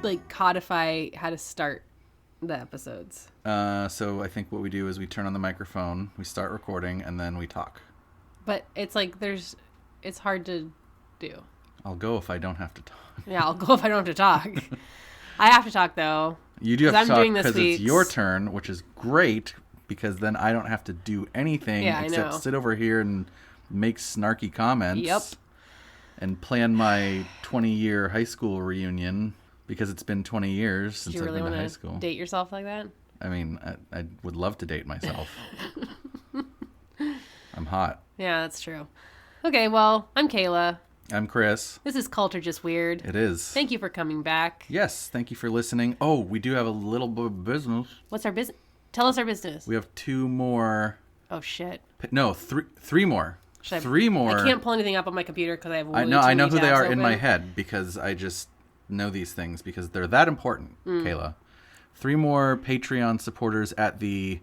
like codify how to start the episodes? So I think what we do is we turn on the microphone, we start recording, and then we talk. But it's like it's hard to do. I'll go if I don't have to talk. Yeah, I'll go if I don't have to talk. I have to talk though. You do have to talk because it's your turn, which is great because then I don't have to do anything except sit over here and make snarky comments. Yep. And plan my 20-year high school reunion because it's been 20 years since I've been to high school. Date yourself like that? I mean, I would love to date myself. I'm hot. Yeah, that's true. Okay, well, I'm Kayla. I'm Chris. This is Culture Just Weird. It is. Thank you for coming back. Yes, thank you for listening. Oh, we do have a little bit of business. What's our business? Tell us our business. We have 2 more. Oh, shit. No, three more. 3 more. I can't pull anything up on my computer because I have I know who they are in my head because I just know these things because they're that important, Kayla. 3 more Patreon supporters at the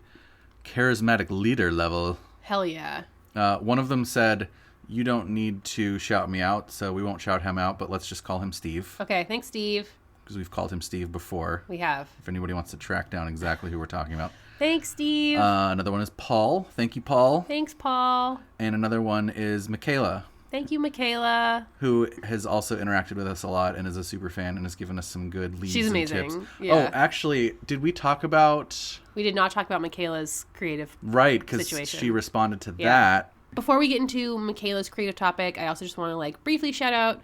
charismatic leader level. Hell yeah. One of them said, you don't need to shout me out, so we won't shout him out, but let's just call him Steve. Okay, thanks, Steve. Because we've called him Steve before. We have. If anybody wants to track down exactly who we're talking about. Thanks, Steve. Another one is Paul. Thank you, Paul. Thanks, Paul. And another one is Michaela. Thank you, Michaela. Who has also interacted with us a lot and is a super fan and has given us some good leads She's amazing. and tips. Yeah. Oh, actually, did we talk about... We did not talk about Michaela's creative Right, because she responded to that. Before we get into Michaela's creative topic, I also just want to briefly shout out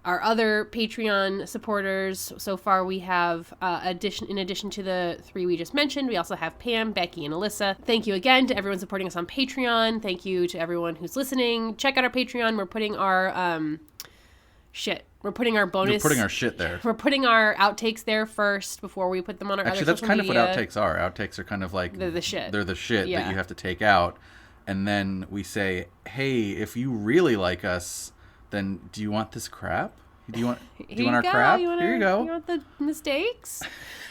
our other Patreon supporters. So far, we have, in addition to the 3 we just mentioned, we also have Pam, Becky, and Alyssa. Thank you again to everyone supporting us on Patreon. Thank you to everyone who's listening. Check out our Patreon. We're putting our We're putting our bonus. We're putting our shit there. We're putting our outtakes there first before we put them on our other social media. Actually, that's kind of what outtakes are. Outtakes are kind of like... They're the shit. They're the shit that you have to take out. And then we say, hey, if you really like us, then do you want this crap? Do you want our crap? Here you go. You want the mistakes?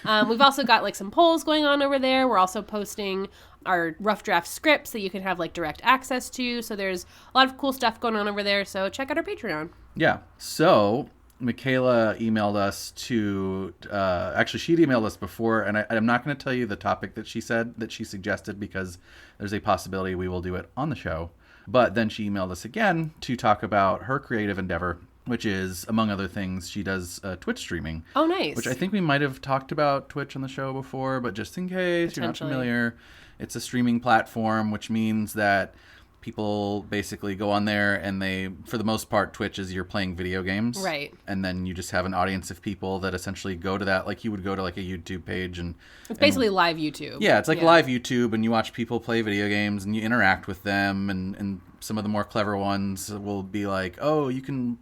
We've also got some polls going on over there. We're also posting our rough draft scripts that you can have direct access to. So there's a lot of cool stuff going on over there. So check out our Patreon. Yeah. So Michaela emailed us to, actually she'd emailed us before, and I'm not going to tell you the topic that she suggested because there's a possibility we will do it on the show. But then she emailed us again to talk about her creative endeavor, which is, among other things, she does Twitch streaming. Oh, nice. Which I think we might have talked about Twitch on the show before, but just in case you're not familiar, it's a streaming platform, which means that people basically go on there and for the most part, Twitch is you're playing video games. Right. And then you just have an audience of people that essentially go to that, like you would go to a YouTube page. It's basically live YouTube. Yeah, it's live YouTube, and you watch people play video games and you interact with them, and some of the more clever ones will be like, oh, you can,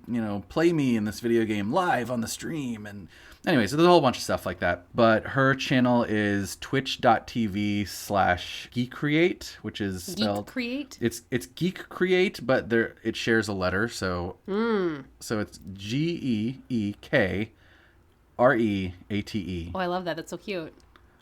play me in this video game live on the stream. And anyway, so there's a whole bunch of stuff like that. But her channel is twitch.tv/geekcreate, which is spelled... Geek Create? It's Geek Create, but it shares a letter. So so it's GeekReate. Oh, I love that. That's so cute.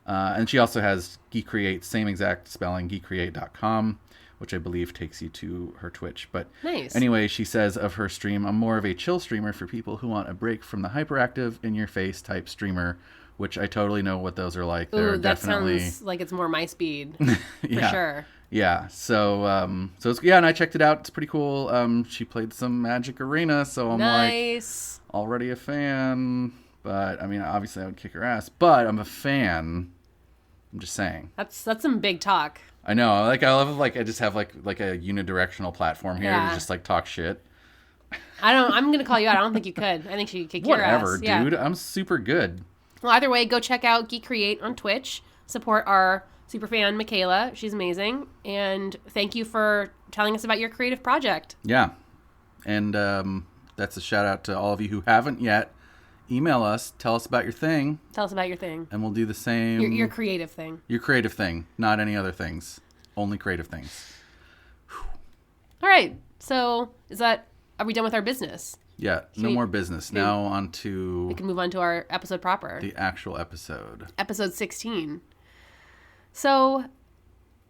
And she also has Geek Create, same exact spelling, geekcreate.com, which I believe takes you to her Twitch. But nice. Anyway, she says of her stream, I'm more of a chill streamer for people who want a break from the hyperactive, in-your-face type streamer, which I totally know what those are like. They're definitely... That sounds like it's more my speed, for sure. Yeah, so it's, and I checked it out. It's pretty cool. She played some Magic Arena, so I'm already a fan. But, I mean, obviously I would kick her ass. But I'm a fan. I'm just saying. That's some big talk. I know. I love I just have a unidirectional platform here to just talk shit. I'm going to call you out. I don't think you could. I think she could kick your ass. Whatever, dude. I'm super good. Well, either way, go check out Geek Create on Twitch. Support our superfan, Michaela. She's amazing. And thank you for telling us about your creative project. Yeah. And that's a shout out to all of you who haven't yet. Email us. Tell us about your thing. Tell us about your thing. And we'll do the same. Your creative thing. Your creative thing. Not any other things. Only creative things. Whew. All right. So are we done with our business? Yeah. No more business. Now on to... We can move on to our episode proper. The actual episode. Episode 16. So,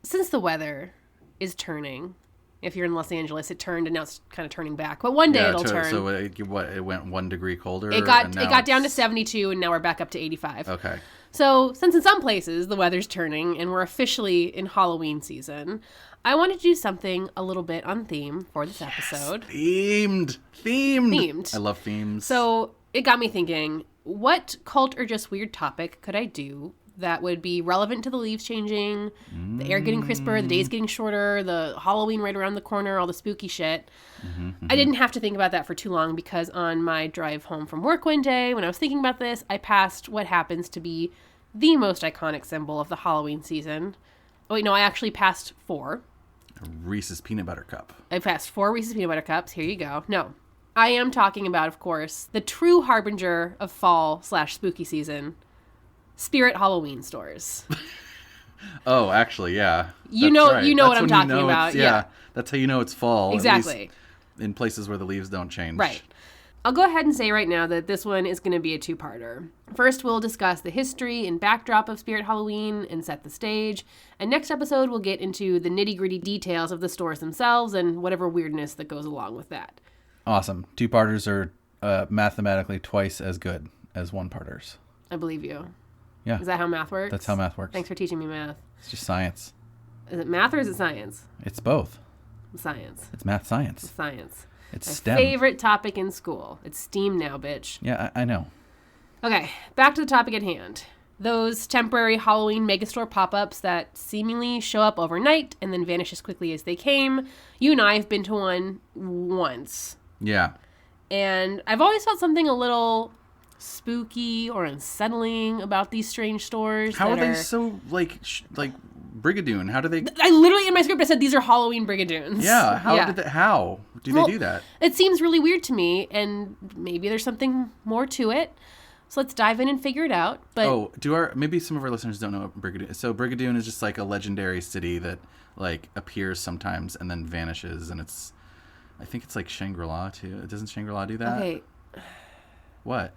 since the weather is turning If you're in Los Angeles, it turned, and now it's kind of turning back. But one day it'll turn. So it went 1 degree colder? It got down to 72, and now we're back up to 85. Okay. So since in some places the weather's turning and we're officially in Halloween season, I wanted to do something a little bit on theme for this episode. Themed. I love themes. So it got me thinking, what cult or just weird topic could I do that would be relevant to the leaves changing, the air getting crisper, the days getting shorter, the Halloween right around the corner, all the spooky shit. I didn't have to think about that for too long because on my drive home from work one day, when I was thinking about this, I passed what happens to be the most iconic symbol of the Halloween season. Oh, wait, no, I actually passed 4. Reese's Peanut Butter Cup. I passed 4 Reese's Peanut Butter Cups. Here you go. No, I am talking about, of course, the true harbinger of fall/spooky season, Spirit Halloween stores. Oh, actually, yeah. You know what I'm talking about. Yeah. That's how you know it's fall. Exactly. In places where the leaves don't change. Right. I'll go ahead and say right now that this one is going to be a 2-parter. First, we'll discuss the history and backdrop of Spirit Halloween and set the stage. And next episode, we'll get into the nitty-gritty details of the stores themselves and whatever weirdness that goes along with that. Awesome. 2-parters are mathematically twice as good as 1-parters. I believe you. Yeah. Is that how math works? That's how math works. Thanks for teaching me math. It's just science. Is it math or is it science? It's both. Science. It's math science. It's science. It's My STEM. favorite topic in school. It's STEAM now, bitch. Yeah, I know. Okay, back to the topic at hand. Those temporary Halloween megastore pop-ups that seemingly show up overnight and then vanish as quickly as they came. You and I have been to one once. Yeah. And I've always felt something a little spooky or unsettling about these strange stores. How are they so, like Brigadoon? How do they... I literally, in my script, I said these are Halloween Brigadoons. Yeah, how do they do that? It seems really weird to me, and maybe there's something more to it. So let's dive in and figure it out. But maybe some of our listeners don't know what Brigadoon is. So Brigadoon is just like a legendary city that like appears sometimes and then vanishes, and I think it's like Shangri-La too. Doesn't Shangri-La do that? Okay. What?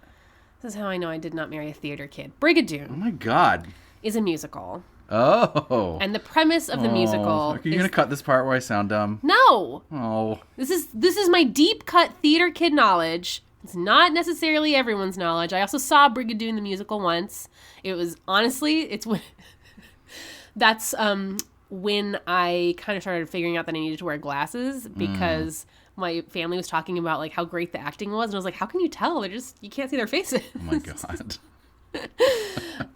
This is how I know I did not marry a theater kid. Brigadoon. Oh my God. Is a musical. Oh. And the premise of the musical. Are you gonna cut this part where I sound dumb? No. Oh. This is my deep cut theater kid knowledge. It's not necessarily everyone's knowledge. I also saw Brigadoon the musical once. It was honestly, that's when I kind of started figuring out that I needed to wear glasses because my family was talking about like how great the acting was, and I was like, how can you tell? You can't see their faces. Oh my God.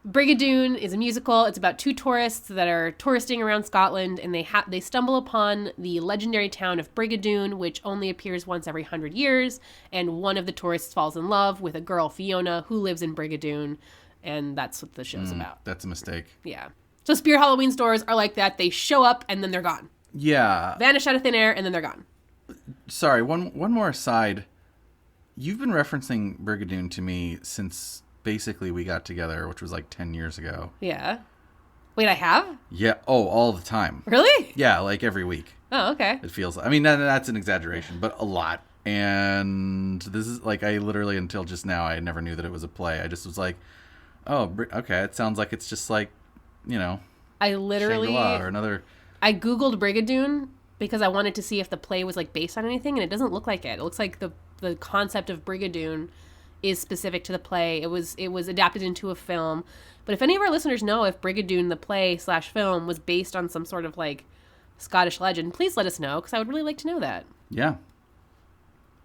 Brigadoon is a musical. It's about 2 tourists that are touristing around Scotland, and they stumble upon the legendary town of Brigadoon, which only appears once every 100 years, and one of the tourists falls in love with a girl, Fiona, who lives in Brigadoon, and that's what the show's about. That's a mistake. Yeah. So Spirit Halloween stores are like that. They show up, and then they're gone. Yeah. Vanish out of thin air, and then they're gone. Sorry, one more aside. You've been referencing Brigadoon to me since... basically we got together, which was like 10 years ago. Yeah. Wait, I have? Yeah. Oh, all the time. Really? Yeah, like every week. Oh, okay. It feels like, I mean, that's an exaggeration, but a lot. And this is like, I literally, until just now, I never knew that it was a play. I just was like, oh, okay, it sounds like it's just like, I literally... Shangri-La or another... I Googled Brigadoon because I wanted to see if the play was like based on anything, and it doesn't look like it. It looks like the concept of Brigadoon is specific to the play. It was adapted into a film. But if any of our listeners know if Brigadoon, the play/film, was based on some sort of like Scottish legend, please let us know, because I would really like to know that. Yeah.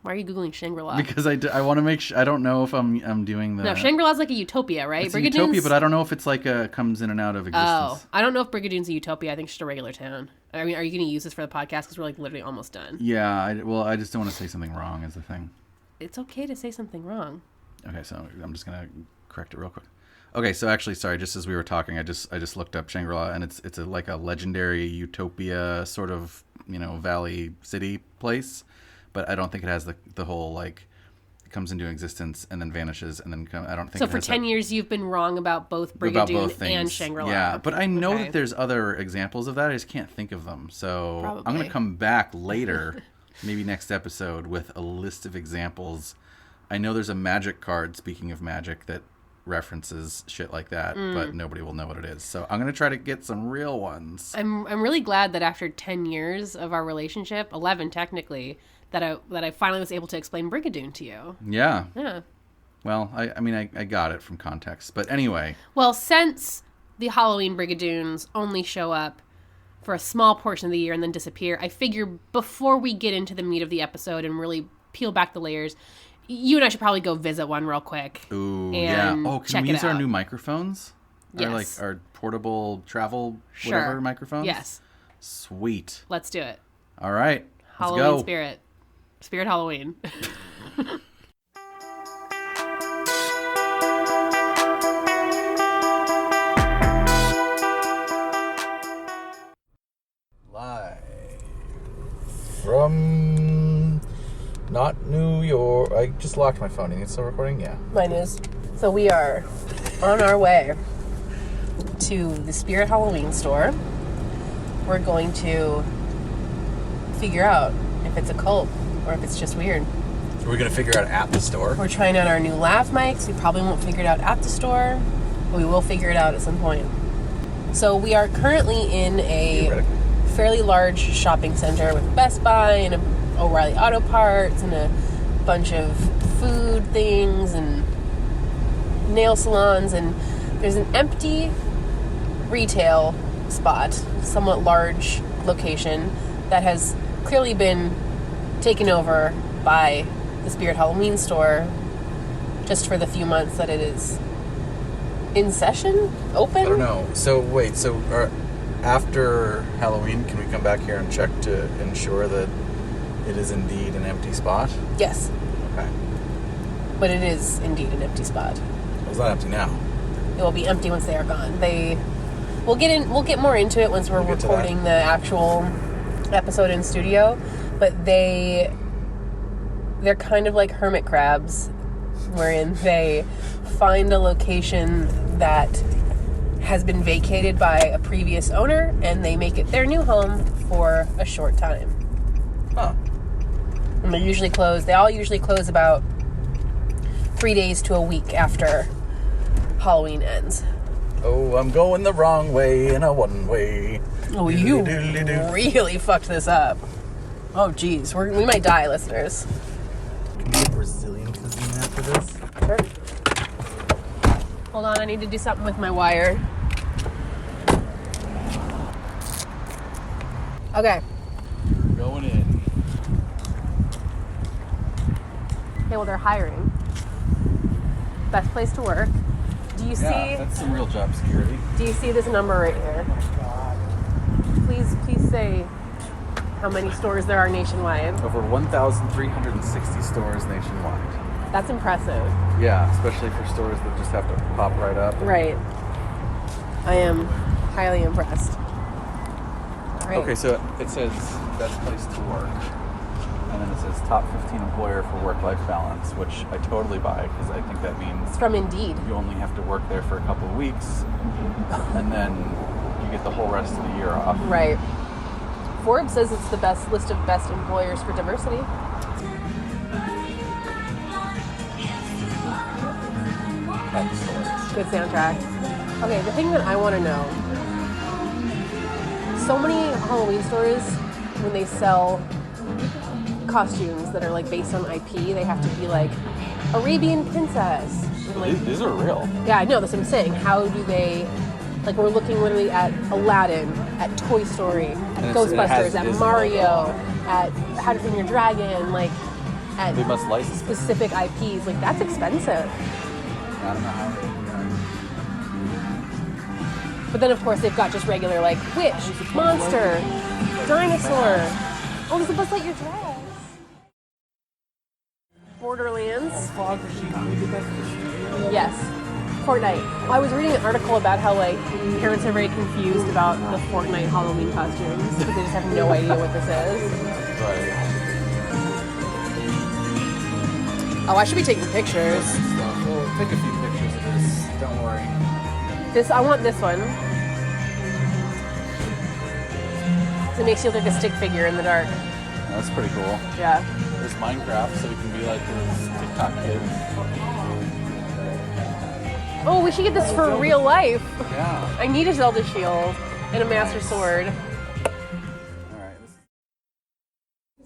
Why are you Googling Shangri-La? Because I want to make sure, I don't know if I'm doing the... No, Shangri-La's like a utopia, right? It's a utopia, but I don't know if it's like comes in and out of existence. Oh, I don't know if Brigadoon's a utopia. I think it's just a regular town. I mean, are you going to use this for the podcast? Because we're like literally almost done. Yeah, I just don't want to say something wrong is the thing. It's okay to say something wrong. Okay, so I'm just going to correct it real quick. Okay, so actually, sorry, just as we were talking, I just looked up Shangri-La, and it's like a legendary utopia sort of, valley city place. But I don't think it has the whole, like, it comes into existence and then vanishes and then I don't think so for 10 years you've been wrong about both Brigadoon and Shangri-La. Yeah, but I know that there's other examples of that. I just can't think of them. So Probably. I'm going to come back later, maybe next episode, with a list of examples. I know there's a magic card, speaking of magic, that references shit like that, but nobody will know what it is. So I'm going to try to get some real ones. I'm really glad that after 10 years of our relationship, 11 technically, that I finally was able to explain Brigadoon to you. Yeah. Yeah. Well, I mean, I got it from context. But anyway. Well, since the Halloween Brigadoons only show up for a small portion of the year and then disappear, I figure before we get into the meat of the episode and really peel back the layers, you and I should probably go visit one real quick. Ooh, yeah. Oh, can we use our new microphones? Yes. Our portable travel whatever microphones? Yes. Sweet. Let's do it. All right. Halloween let's go. spirit. Spirit Halloween. Live from not New York. I just locked my phone. Is it still recording? Yeah. Mine is. So we are on our way to the Spirit Halloween store. We're going to figure out if it's a cult or if it's just weird. We're going to figure out at the store. We're trying out our new lav mics. We probably won't figure it out at the store, but we will figure it out at some point. So we are currently in a fairly large shopping center with Best Buy and O'Reilly Auto Parts and a bunch of food things and nail salons, and there's an empty retail spot, somewhat large location that has clearly been taken over by the Spirit Halloween store just for the few months that it is in session, open. I don't know. So wait, after Halloween, can we come back here and check to ensure that it is indeed an empty spot? Yes. Okay. But it is indeed an empty spot. Well, it's not empty now. It will be empty once they are gone. We'll get more into it once we're recording the actual episode in studio, but they're kind of like hermit crabs, wherein they find a location that has been vacated by a previous owner and they make it their new home for a short time. Huh. And they all usually close about 3 days to a week after Halloween ends. Oh, I'm going the wrong way in a one-way. Oh, you really fucked this up. Oh, geez. We might die, listeners. Can we get Brazilian cuisine after this? Sure. Hold on, I need to do something with my wire. Okay. Going in. Okay, well, they're hiring. Best place to work. Do you see... that's some real job security. Do you see this number right here? Please say how many stores there are nationwide. Over 1,360 stores nationwide. That's impressive. Yeah, especially for stores that just have to pop right up. Right. I am highly impressed. Right. Okay, so it says best place to work. And then it says top 15 employer for work-life balance, which I totally buy because I think that means... It's from Indeed. You only have to work there for a couple of weeks and then you get the whole rest of the year off. Right. Forbes says it's the best list of best employers for diversity. Excellent. Good soundtrack. Okay, the thing that I want to know, so many Halloween stores, when they sell costumes that are like based on IP, they have to be like Arabian princess. And, like, These are real. Yeah, I know, that's what I'm saying. How do they, like, we're looking literally at Aladdin, at Toy Story, at Ghostbusters, at Mario, at How to Train Your Dragon, like, at they must license specific IPs. Like, that's expensive. I don't know how. But then, of course, they've got just regular, like, witch, monster, dinosaur. Oh, there's a Buzz Lightyear dress. Borderlands. Yes. Fortnite. I was reading an article about how, like, parents are very confused about the Fortnite Halloween costumes because they just have no idea what this is. Right. Oh, I should be taking pictures. We'll take a few pictures of this. Don't worry. I want this one. It makes you look like a stick figure in the dark. That's pretty cool. Yeah. There's Minecraft, so we can be like those TikTok kids. Oh, we should get this for real life. Yeah. I need a Zelda shield and a Master Sword. All right.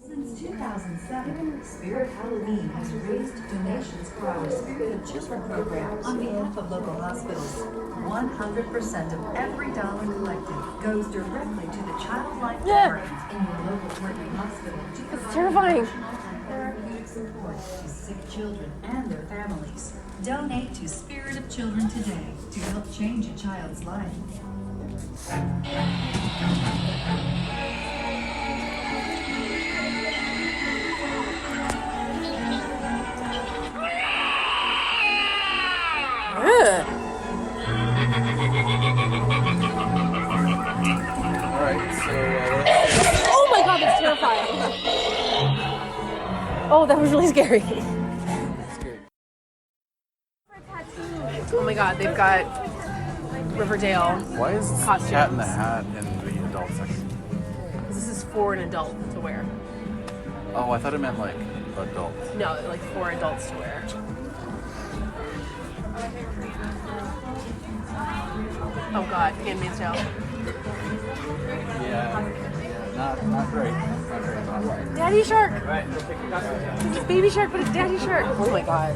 Since 2007, Spirit Halloween has raised donations for our Spirit of Children program on behalf of local hospitals. 100% of every dollar collected goes directly to the Child Life Department in your local partner hospital. It's terrifying. Therapeutic support to sick children and their families. Donate to Spirit of Children today to help change a child's life. All right. So. Oh my god, that's terrifying. Oh, that was really scary. Oh my god, they've got Riverdale. Why is Costumes. Cat in the Hat in the adult section? This is for an adult to wear. Oh, I thought it meant like adult. No, like for adults to wear. Oh god, Handmaid's Tale. Yeah. Not great. Not great. Daddy Shark! This is Baby Shark, but it's Daddy Shark. Oh my god.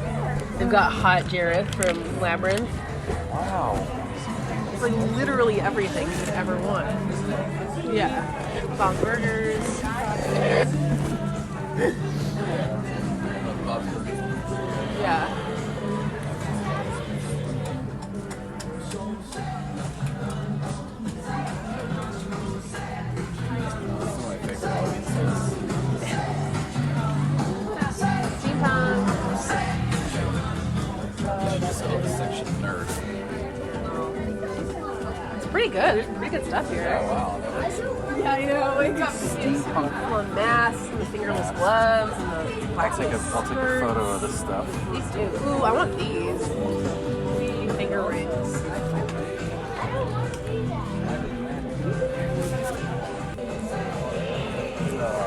They've got Hot Jareth from Labyrinth. Wow. It's like literally everything you could ever want. Yeah. Bob's Burgers. Yeah. Section nerd. It's pretty good. There's pretty good stuff here. Wow. Yeah, I know. It got the masks and the fingerless gloves and the black I'll take a photo of this stuff. These do. Ooh, I want these. Finger rings.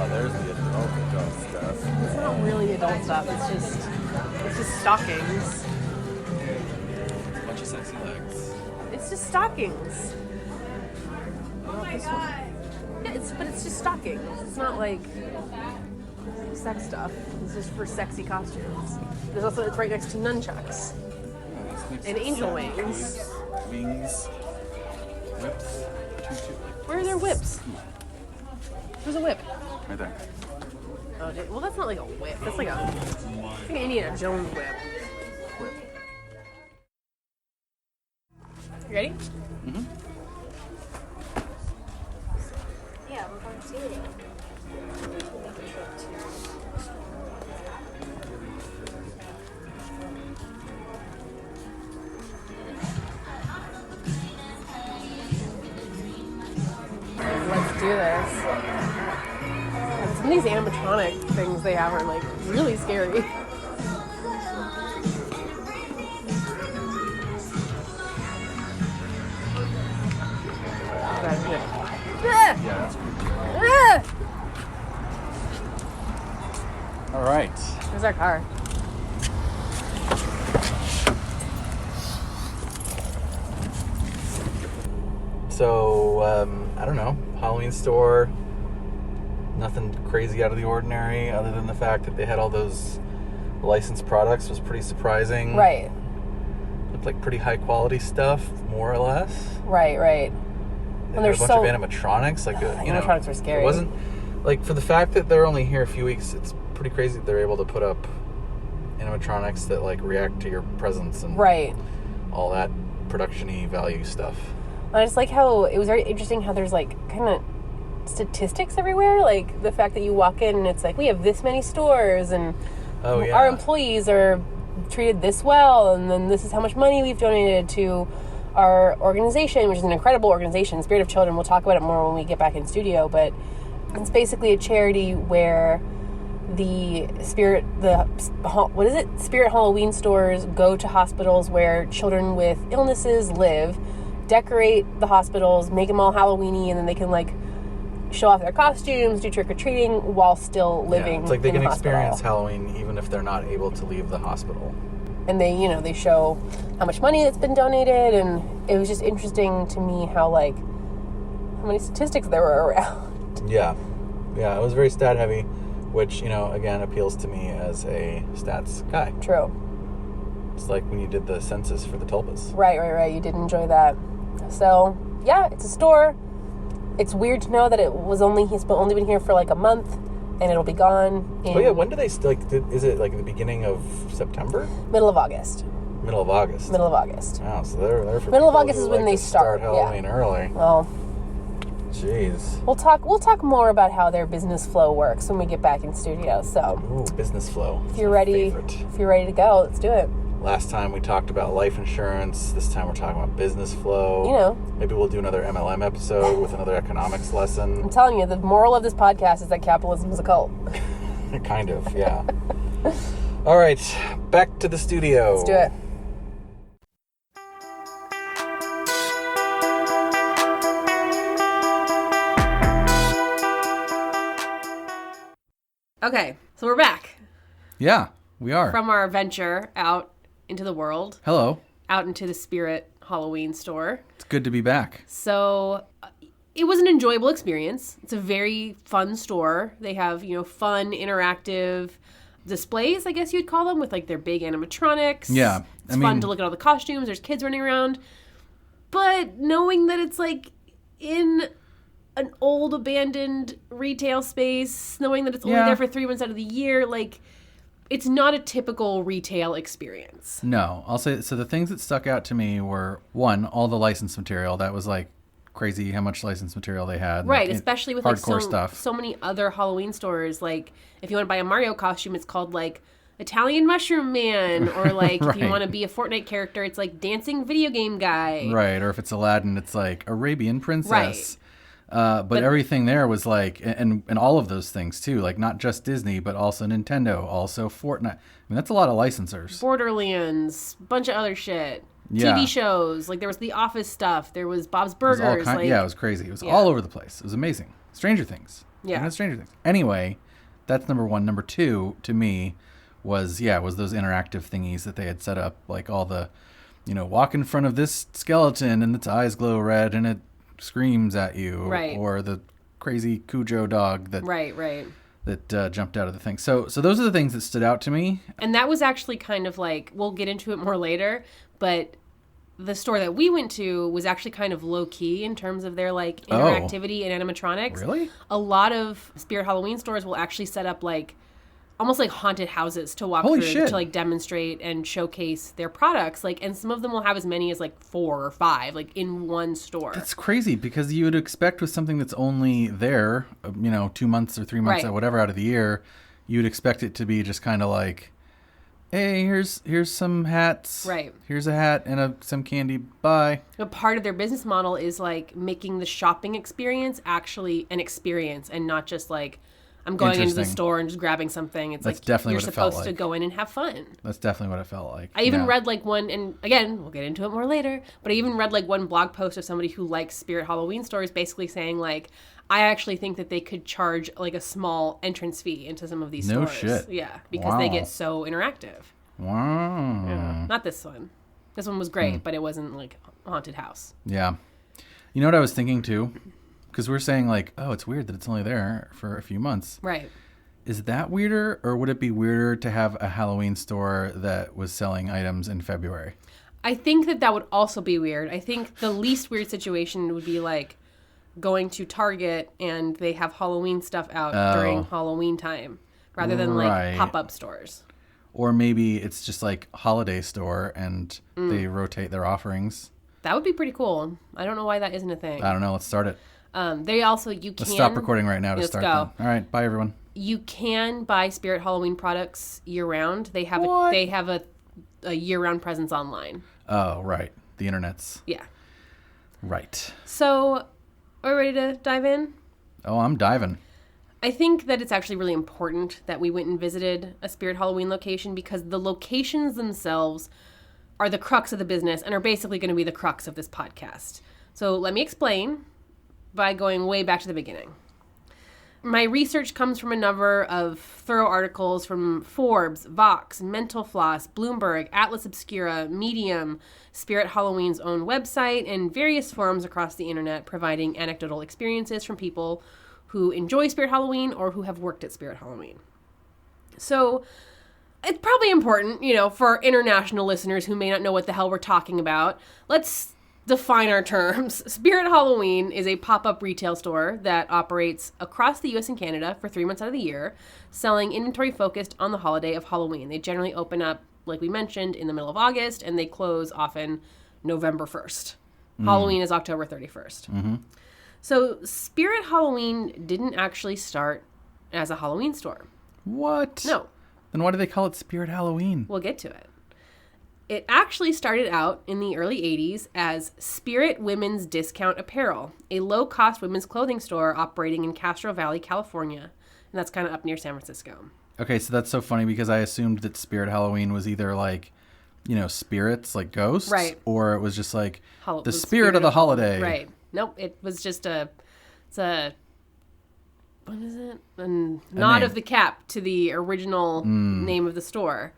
There's the adult stuff. It's not really adult stuff. It's just stockings. A bunch of sexy legs. It's just stockings. Oh my god. Yeah, but it's just stockings. It's not like sex stuff. It's just for sexy costumes. There's also, it's right next to nunchucks. And angel wings. Wings. Whips. Where are their whips? There's a whip. Right there. Oh, well, that's not like a whip. That's like an Indiana Jones whip. You ready? Mm-hmm. Yeah, we're going to see it. Let's do this. Some of these animatronic things they have are like really scary. Yeah, that's good. All right. There's our car. So, I don't know. Halloween store. Nothing crazy out of the ordinary other than the fact that they had all those licensed products was pretty surprising. Right. Looked like pretty high quality stuff, more or less. Right. They And had there's a bunch of animatronics. Like, animatronics are scary. It wasn't like for the fact that they're only here a few weeks. It's pretty crazy that they're able to put up animatronics that like react to your presence and all that production-y value stuff. I just like how it was very interesting how there's like kind of statistics everywhere. Like the fact that you walk in and it's like we have this many stores and our employees are treated this well, and then this is how much money we've donated to our organization, which is an incredible organization, Spirit of Children. We'll talk about it more when we get back in studio, but it's basically a charity where Spirit Halloween stores go to hospitals where children with illnesses live, decorate the hospitals, make them all Halloween-y, and then they can like show off their costumes, do trick-or-treating while still living it's like they in can the hospital. experience Halloween even if they're not able to leave the hospital. and they show how much money that's been donated, and it was just interesting to me how many statistics there were around. Yeah, it was very stat heavy, which again appeals to me as a stats guy. True. It's like when you did the census for the tulpas. Right. You did enjoy that. So yeah, it's a store. It's weird to know that he's only been here for like a month, and it'll be gone. When do they is it like the beginning of September? Middle of August. Middle of August. Oh, so they're for middle of people August who is when like they to start Halloween yeah. early. Well, jeez. we'll talk more about how their business flow works when we get back in studio. So, ooh, business flow. If you're ready to go, let's do it. Last time we talked about life insurance. This time we're talking about business flow. Maybe we'll do another MLM episode with another economics lesson. I'm telling you, the moral of this podcast is that capitalism is a cult. Kind of, yeah. All right, back to the studio. Let's do it. Okay, so we're back. Yeah, we are. From our venture out into the world. Hello. Out into the Spirit Halloween store. It's good to be back. So it was an enjoyable experience. It's a very fun store. They have, fun, interactive displays, I guess you'd call them, with like their big animatronics. Yeah. It's fun to look at all the costumes. There's kids running around. But knowing that it's like in an old abandoned retail space, knowing that it's only there for 3 months out of the year, like, it's not a typical retail experience. No, I'll say, so the things that stuck out to me were, one, all the licensed material. That was like crazy how much licensed material they had. Right, especially with hardcore stuff. So many other Halloween stores. Like, if you want to buy a Mario costume, it's called like Italian Mushroom Man, or like right. If you want to be a Fortnite character, it's like Dancing Video Game Guy. Right, or if it's Aladdin, it's like Arabian Princess. Right. But everything there was like, and all of those things too, like not just Disney, but also Nintendo, also Fortnite. I mean, that's a lot of licensors. Borderlands, bunch of other shit. Yeah. TV shows, like there was The Office stuff, there was Bob's Burgers. It was crazy. It was all over the place. It was amazing. Stranger Things. Yeah. Stranger Things. Anyway, that's number one. Number two, to me, was those interactive thingies that they had set up, like all the, walk in front of this skeleton and its eyes glow red and it screams at you, right? Or the crazy Cujo dog that that jumped out of the thing. So those are the things that stood out to me. And that was actually kind of like, we'll get into it more later, but the store that we went to was actually kind of low key in terms of their like interactivity and animatronics. Really? A lot of Spirit Halloween stores will actually set up like almost like haunted houses to walk through to like demonstrate and showcase their products. Like, and some of them will have as many as like 4 or 5 like in one store. That's crazy, because you would expect with something that's only there, 2 months or 3 months or whatever out of the year, you'd expect it to be just kind of like, hey, here's some hats. Right. Here's a hat and some candy. Bye. A part of their business model is like making the shopping experience actually an experience and not just like, I'm going into the store and just grabbing something. It's That's like definitely you're what it felt supposed to go in and have fun. That's definitely what it felt like. I even read like one, and again, we'll get into it more later, but I even read like one blog post of somebody who likes Spirit Halloween stores basically saying like, I actually think that they could charge like a small entrance fee into some of these stores. No shit. Yeah, because they get so interactive. Wow. Yeah. Not this one. This one was great, but it wasn't like a haunted house. Yeah. You know what I was thinking too? Because we're saying like, oh, it's weird that it's only there for a few months. Right. Is that weirder, or would it be weirder to have a Halloween store that was selling items in February? I think that would also be weird. I think the least weird situation would be like going to Target and they have Halloween stuff out during Halloween time rather than like pop-up stores. Or maybe it's just like holiday store and they rotate their offerings. That would be pretty cool. I don't know why that isn't a thing. I don't know. Let's start it. They also, Let's stop recording right now to start them. All right. Bye, everyone. You can buy Spirit Halloween products year-round. They have a year-round presence online. Oh, right. The internet's. Yeah. Right. So, are we ready to dive in? Oh, I'm diving. I think that it's actually really important that we went and visited a Spirit Halloween location because the locations themselves are the crux of the business and are basically going to be the crux of this podcast. So let me explain by going way back to the beginning. my research comes from a number of thorough articles from Forbes, Vox, Mental Floss, Bloomberg, Atlas Obscura, Medium, Spirit Halloween's own website, and various forums across the internet providing anecdotal experiences from people who enjoy Spirit Halloween or who have worked at Spirit Halloween. So it's probably important, for international listeners who may not know what the hell we're talking about. Let's define our terms. Spirit Halloween is a pop-up retail store that operates across the U.S. and Canada for 3 months out of the year, selling inventory focused on the holiday of Halloween. They generally open up, like we mentioned, in the middle of August, and they close often November 1st. Halloween is October 31st. Mm-hmm. So Spirit Halloween didn't actually start as a Halloween store. What? No. Then why do they call it Spirit Halloween? We'll get to it. It actually started out in the early 80s as Spirit Women's Discount Apparel, a low-cost women's clothing store operating in Castro Valley, California. And that's kind of up near San Francisco. Okay, so that's so funny because I assumed that Spirit Halloween was either like, spirits, like ghosts. Right. Or it was just like the spirit of the holiday. Right. Nope, it was just what is it? A nod of the cap to the original name of the store.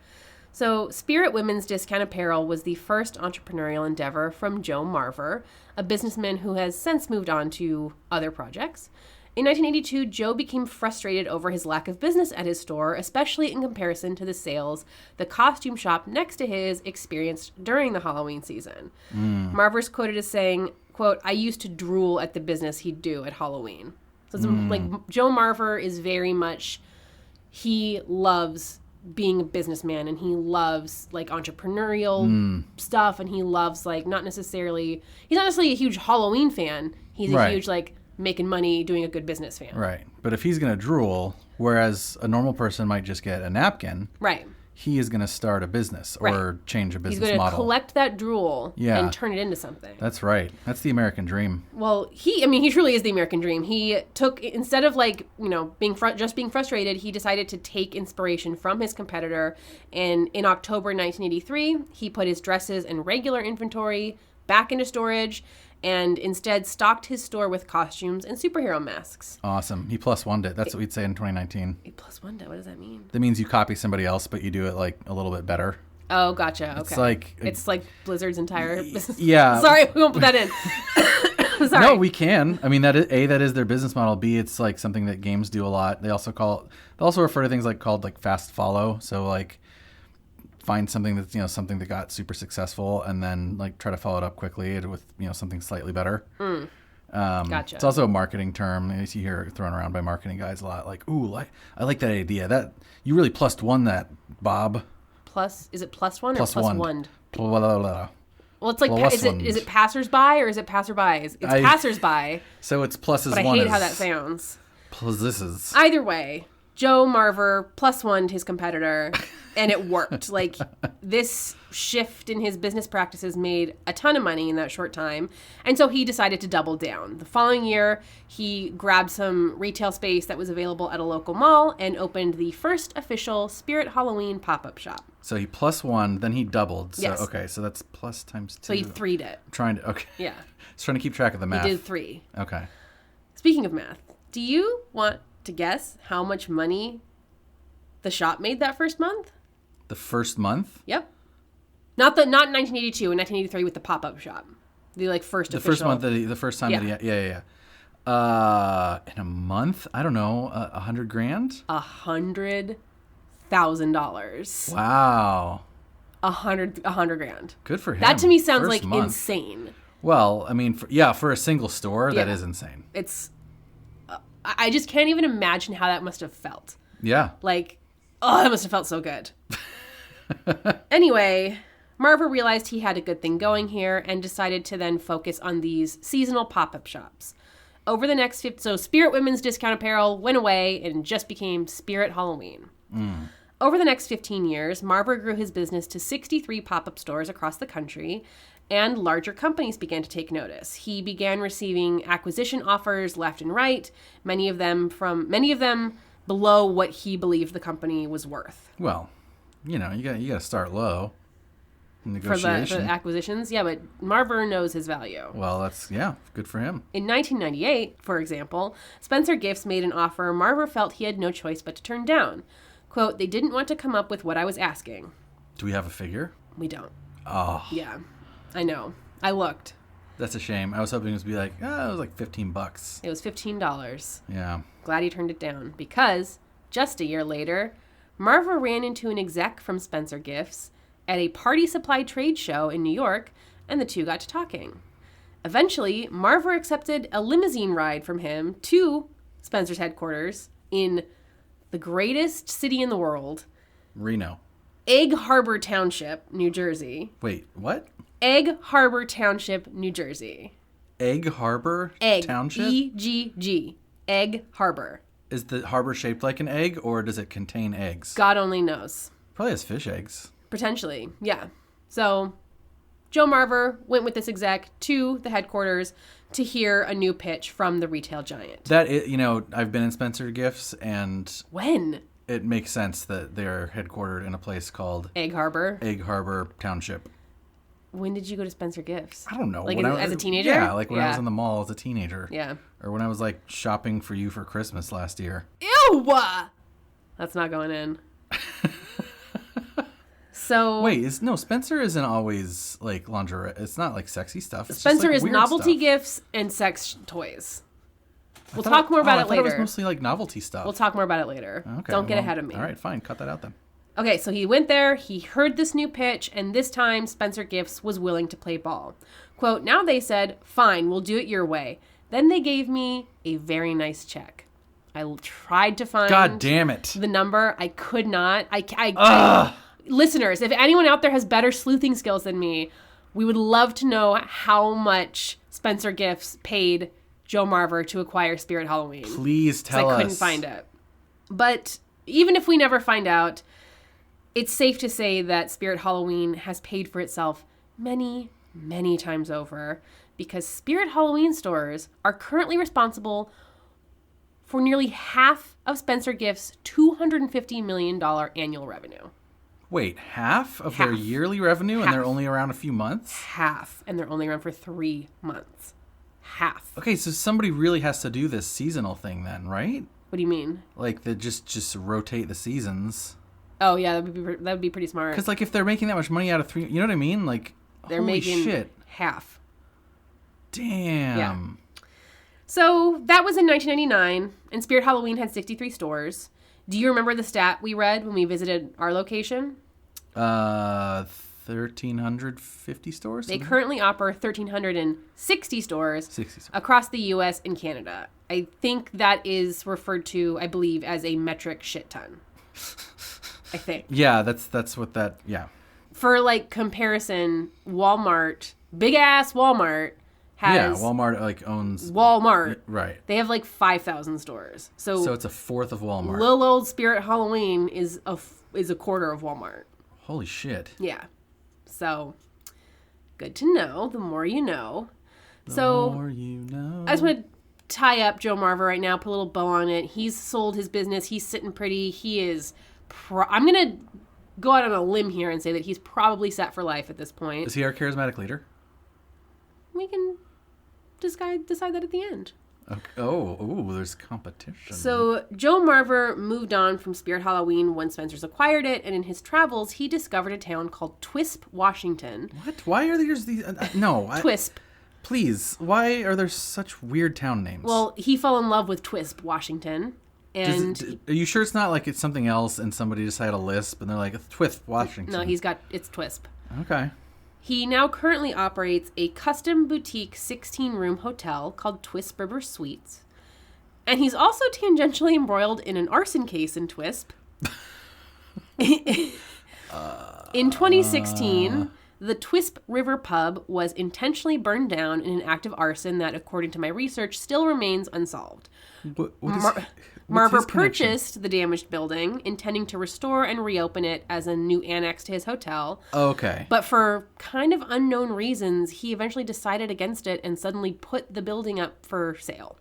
So Spirit Women's Discount Apparel was the first entrepreneurial endeavor from Joe Marver, a businessman who has since moved on to other projects. In 1982, Joe became frustrated over his lack of business at his store, especially in comparison to the sales the costume shop next to his experienced during the Halloween season. Marver's quoted as saying, quote, "I used to drool at the business he'd do at Halloween." So it's like Joe Marver is very much, he loves being a businessman and he loves like entrepreneurial stuff, and he loves like he's not necessarily a huge Halloween fan. He's a huge like making money doing a good business fan. Right. But if he's going to drool, whereas a normal person might just get a napkin, right, he is going to start a business or change a business model. He's going to collect that drool and turn it into something. That's right. That's the American dream. Well, he truly is the American dream. He took, instead of like, being frustrated, he decided to take inspiration from his competitor. And in October 1983, he put his dresses and regular inventory back into storage and instead stocked his store with costumes and superhero masks. Awesome. He plus one it. That's what we'd say in 2019. He plus one it. What does that mean? That means you copy somebody else, but you do it like a little bit better. Oh, gotcha. Okay. It's like Blizzard's entire business. Yeah. Sorry, we won't put that in. Sorry. No, we can. I mean, that is their business model. B, it's like something that games do a lot. They also refer to things called fast follow. So like find something that's something that got super successful and then like try to follow it up quickly with something slightly better. Gotcha. It's also a marketing term. You see here thrown around by marketing guys a lot. Like, ooh, I like that idea. That you really plus one that, Bob. Is it plus one or plus one? Blah, blah, blah. Well, it's like is it passersby or is it passerby? It's passersby. So it's pluses. But I hate how that sounds. Pluses. Either way, Joe Marver plus one his competitor, and it worked. Like, this shift in his business practices made a ton of money in that short time, and so he decided to double down. The following year, he grabbed some retail space that was available at a local mall and opened the first official Spirit Halloween pop-up shop. So he plus one, then he doubled. So, yes. Okay, so that's plus times 2. So he three'd it. Okay. Yeah. Just trying to keep track of the math. He did 3. Okay. Speaking of math, do you want to guess how much money the shop made that first month? The first month? Yep. Not in 1982, in 1983 with the pop-up shop. The first official. First month, the first time that he, yeah. In a month? I don't know, $100,000? $100,000. Wow. $100,000. Good for him. That to me sounds first like month. insane. Well, I mean, for a single store, that is insane. It's, I just can't even imagine how that must have felt. Yeah. Like, that must have felt so good. Anyway, Marver realized he had a good thing going here and decided to then focus on these seasonal pop-up shops. Over the next so Spirit Women's Discount Apparel went away and just became Spirit Halloween. Over the next 15 years, Marver grew his business to 63 pop-up stores across the country, and larger companies began to take notice. He began receiving acquisition offers left and right, many of them below what he believed the company was worth. Well, you got to start low. for the acquisitions. Yeah, but Marver knows his value. Well, that's, good for him. In 1998, for example, Spencer Gifts made an offer Marver felt he had no choice but to turn down. Quote, "They didn't want to come up with what I was asking." Do we have a figure? We don't. Oh. Yeah, I know. I looked. That's a shame. I was hoping it was be like, it was like $15. It was $15. Yeah. Glad he turned it down because just a year later, Marver ran into an exec from Spencer Gifts at a party supply trade show in New York, and the two got to talking. Eventually, Marver accepted a limousine ride from him to Spencer's headquarters in the greatest city in the world, Reno. Egg Harbor Township, New Jersey. Wait, what? Egg Harbor Township, New Jersey. Egg Harbor Egg. Township? EGG. Egg Harbor. Is the harbor shaped like an egg, or does it contain eggs? God only knows. Probably has fish eggs. Potentially, yeah. So, Joe Marver went with this exec to the headquarters to hear a new pitch from the retail giant. That is, I've been in Spencer Gifts, and When? it makes sense that they're headquartered in a place called Egg Harbor. Egg Harbor Township. When did you go to Spencer Gifts? I don't know. Like as a teenager? Yeah, like when I was in the mall as a teenager. Yeah. Or when I was like shopping for you for Christmas last year. Ew! That's not going in. So wait, Spencer isn't always like lingerie. It's not like sexy stuff. It's Spencer just, like, is novelty stuff. gifts and sex toys. We'll talk more about it later. I thought it was mostly like novelty stuff. We'll talk more about it later. Okay, Don't get ahead of me. All right, fine. Cut that out then. Okay, so he went there, he heard this new pitch, and this time Spencer Gifts was willing to play ball. Quote, "Now they said, fine, we'll do it your way. Then they gave me a very nice check." I tried to find God damn it. the number. I could not. Listeners, if anyone out there has better sleuthing skills than me, we would love to know how much Spencer Gifts paid Joe Marver to acquire Spirit Halloween. Please tell us. I couldn't find it. But even if we never find out, it's safe to say that Spirit Halloween has paid for itself many, many times over, because Spirit Halloween stores are currently responsible for nearly half of Spencer Gifts' $250 million annual revenue. Wait, half of their yearly revenue and they're only around a few months? Half, and they're only around for 3 months. Half. Okay, so somebody really has to do this seasonal thing then, right? What do you mean? Like they just rotate the seasons. Oh yeah, that would be pretty smart. Because like if they're making that much money out of 3, you know what I mean? Like they're holy making shit. half. Damn. Yeah. So that was in 1999, and Spirit Halloween had 63 stores. Do you remember the stat we read when we visited our location? 1,350 stores? They currently operate 1,360 stores across the U.S. and Canada. I think that is referred to, I believe, as a metric shit ton. I think. Yeah, that's what that, yeah. For like comparison, Walmart, big ass Walmart has... Yeah, Walmart like owns... Walmart. Right. They have like 5,000 stores. So it's a fourth of Walmart. Little old Spirit Halloween is a quarter of Walmart. Holy shit. Yeah. So, good to know. The more you know. The more you know. I just want to tie up Joe Marver right now, put a little bow on it. He's sold his business. He's sitting pretty. He is... I'm going to go out on a limb here and say that he's probably set for life at this point. Is he our charismatic leader? We can decide that at the end. Okay. Oh, there's competition. So Joe Marver moved on from Spirit Halloween when Spencer's acquired it, and in his travels, he discovered a town called Twisp, Washington. What? Why are there these... no. Twisp. Please, why are there such weird town names? Well, he fell in love with Twisp, Washington. And are you sure it's not like it's something else and somebody just had a lisp and they're like, Twisp, Washington? No, it's Twisp. Okay. He now currently operates a custom boutique 16-room hotel called Twisp River Suites. And he's also tangentially embroiled in an arson case in Twisp. In 2016, the Twisp River pub was intentionally burned down in an act of arson that, according to my research, still remains unsolved. Marver purchased the damaged building, intending to restore and reopen it as a new annex to his hotel. Okay. But for kind of unknown reasons, he eventually decided against it and suddenly put the building up for sale.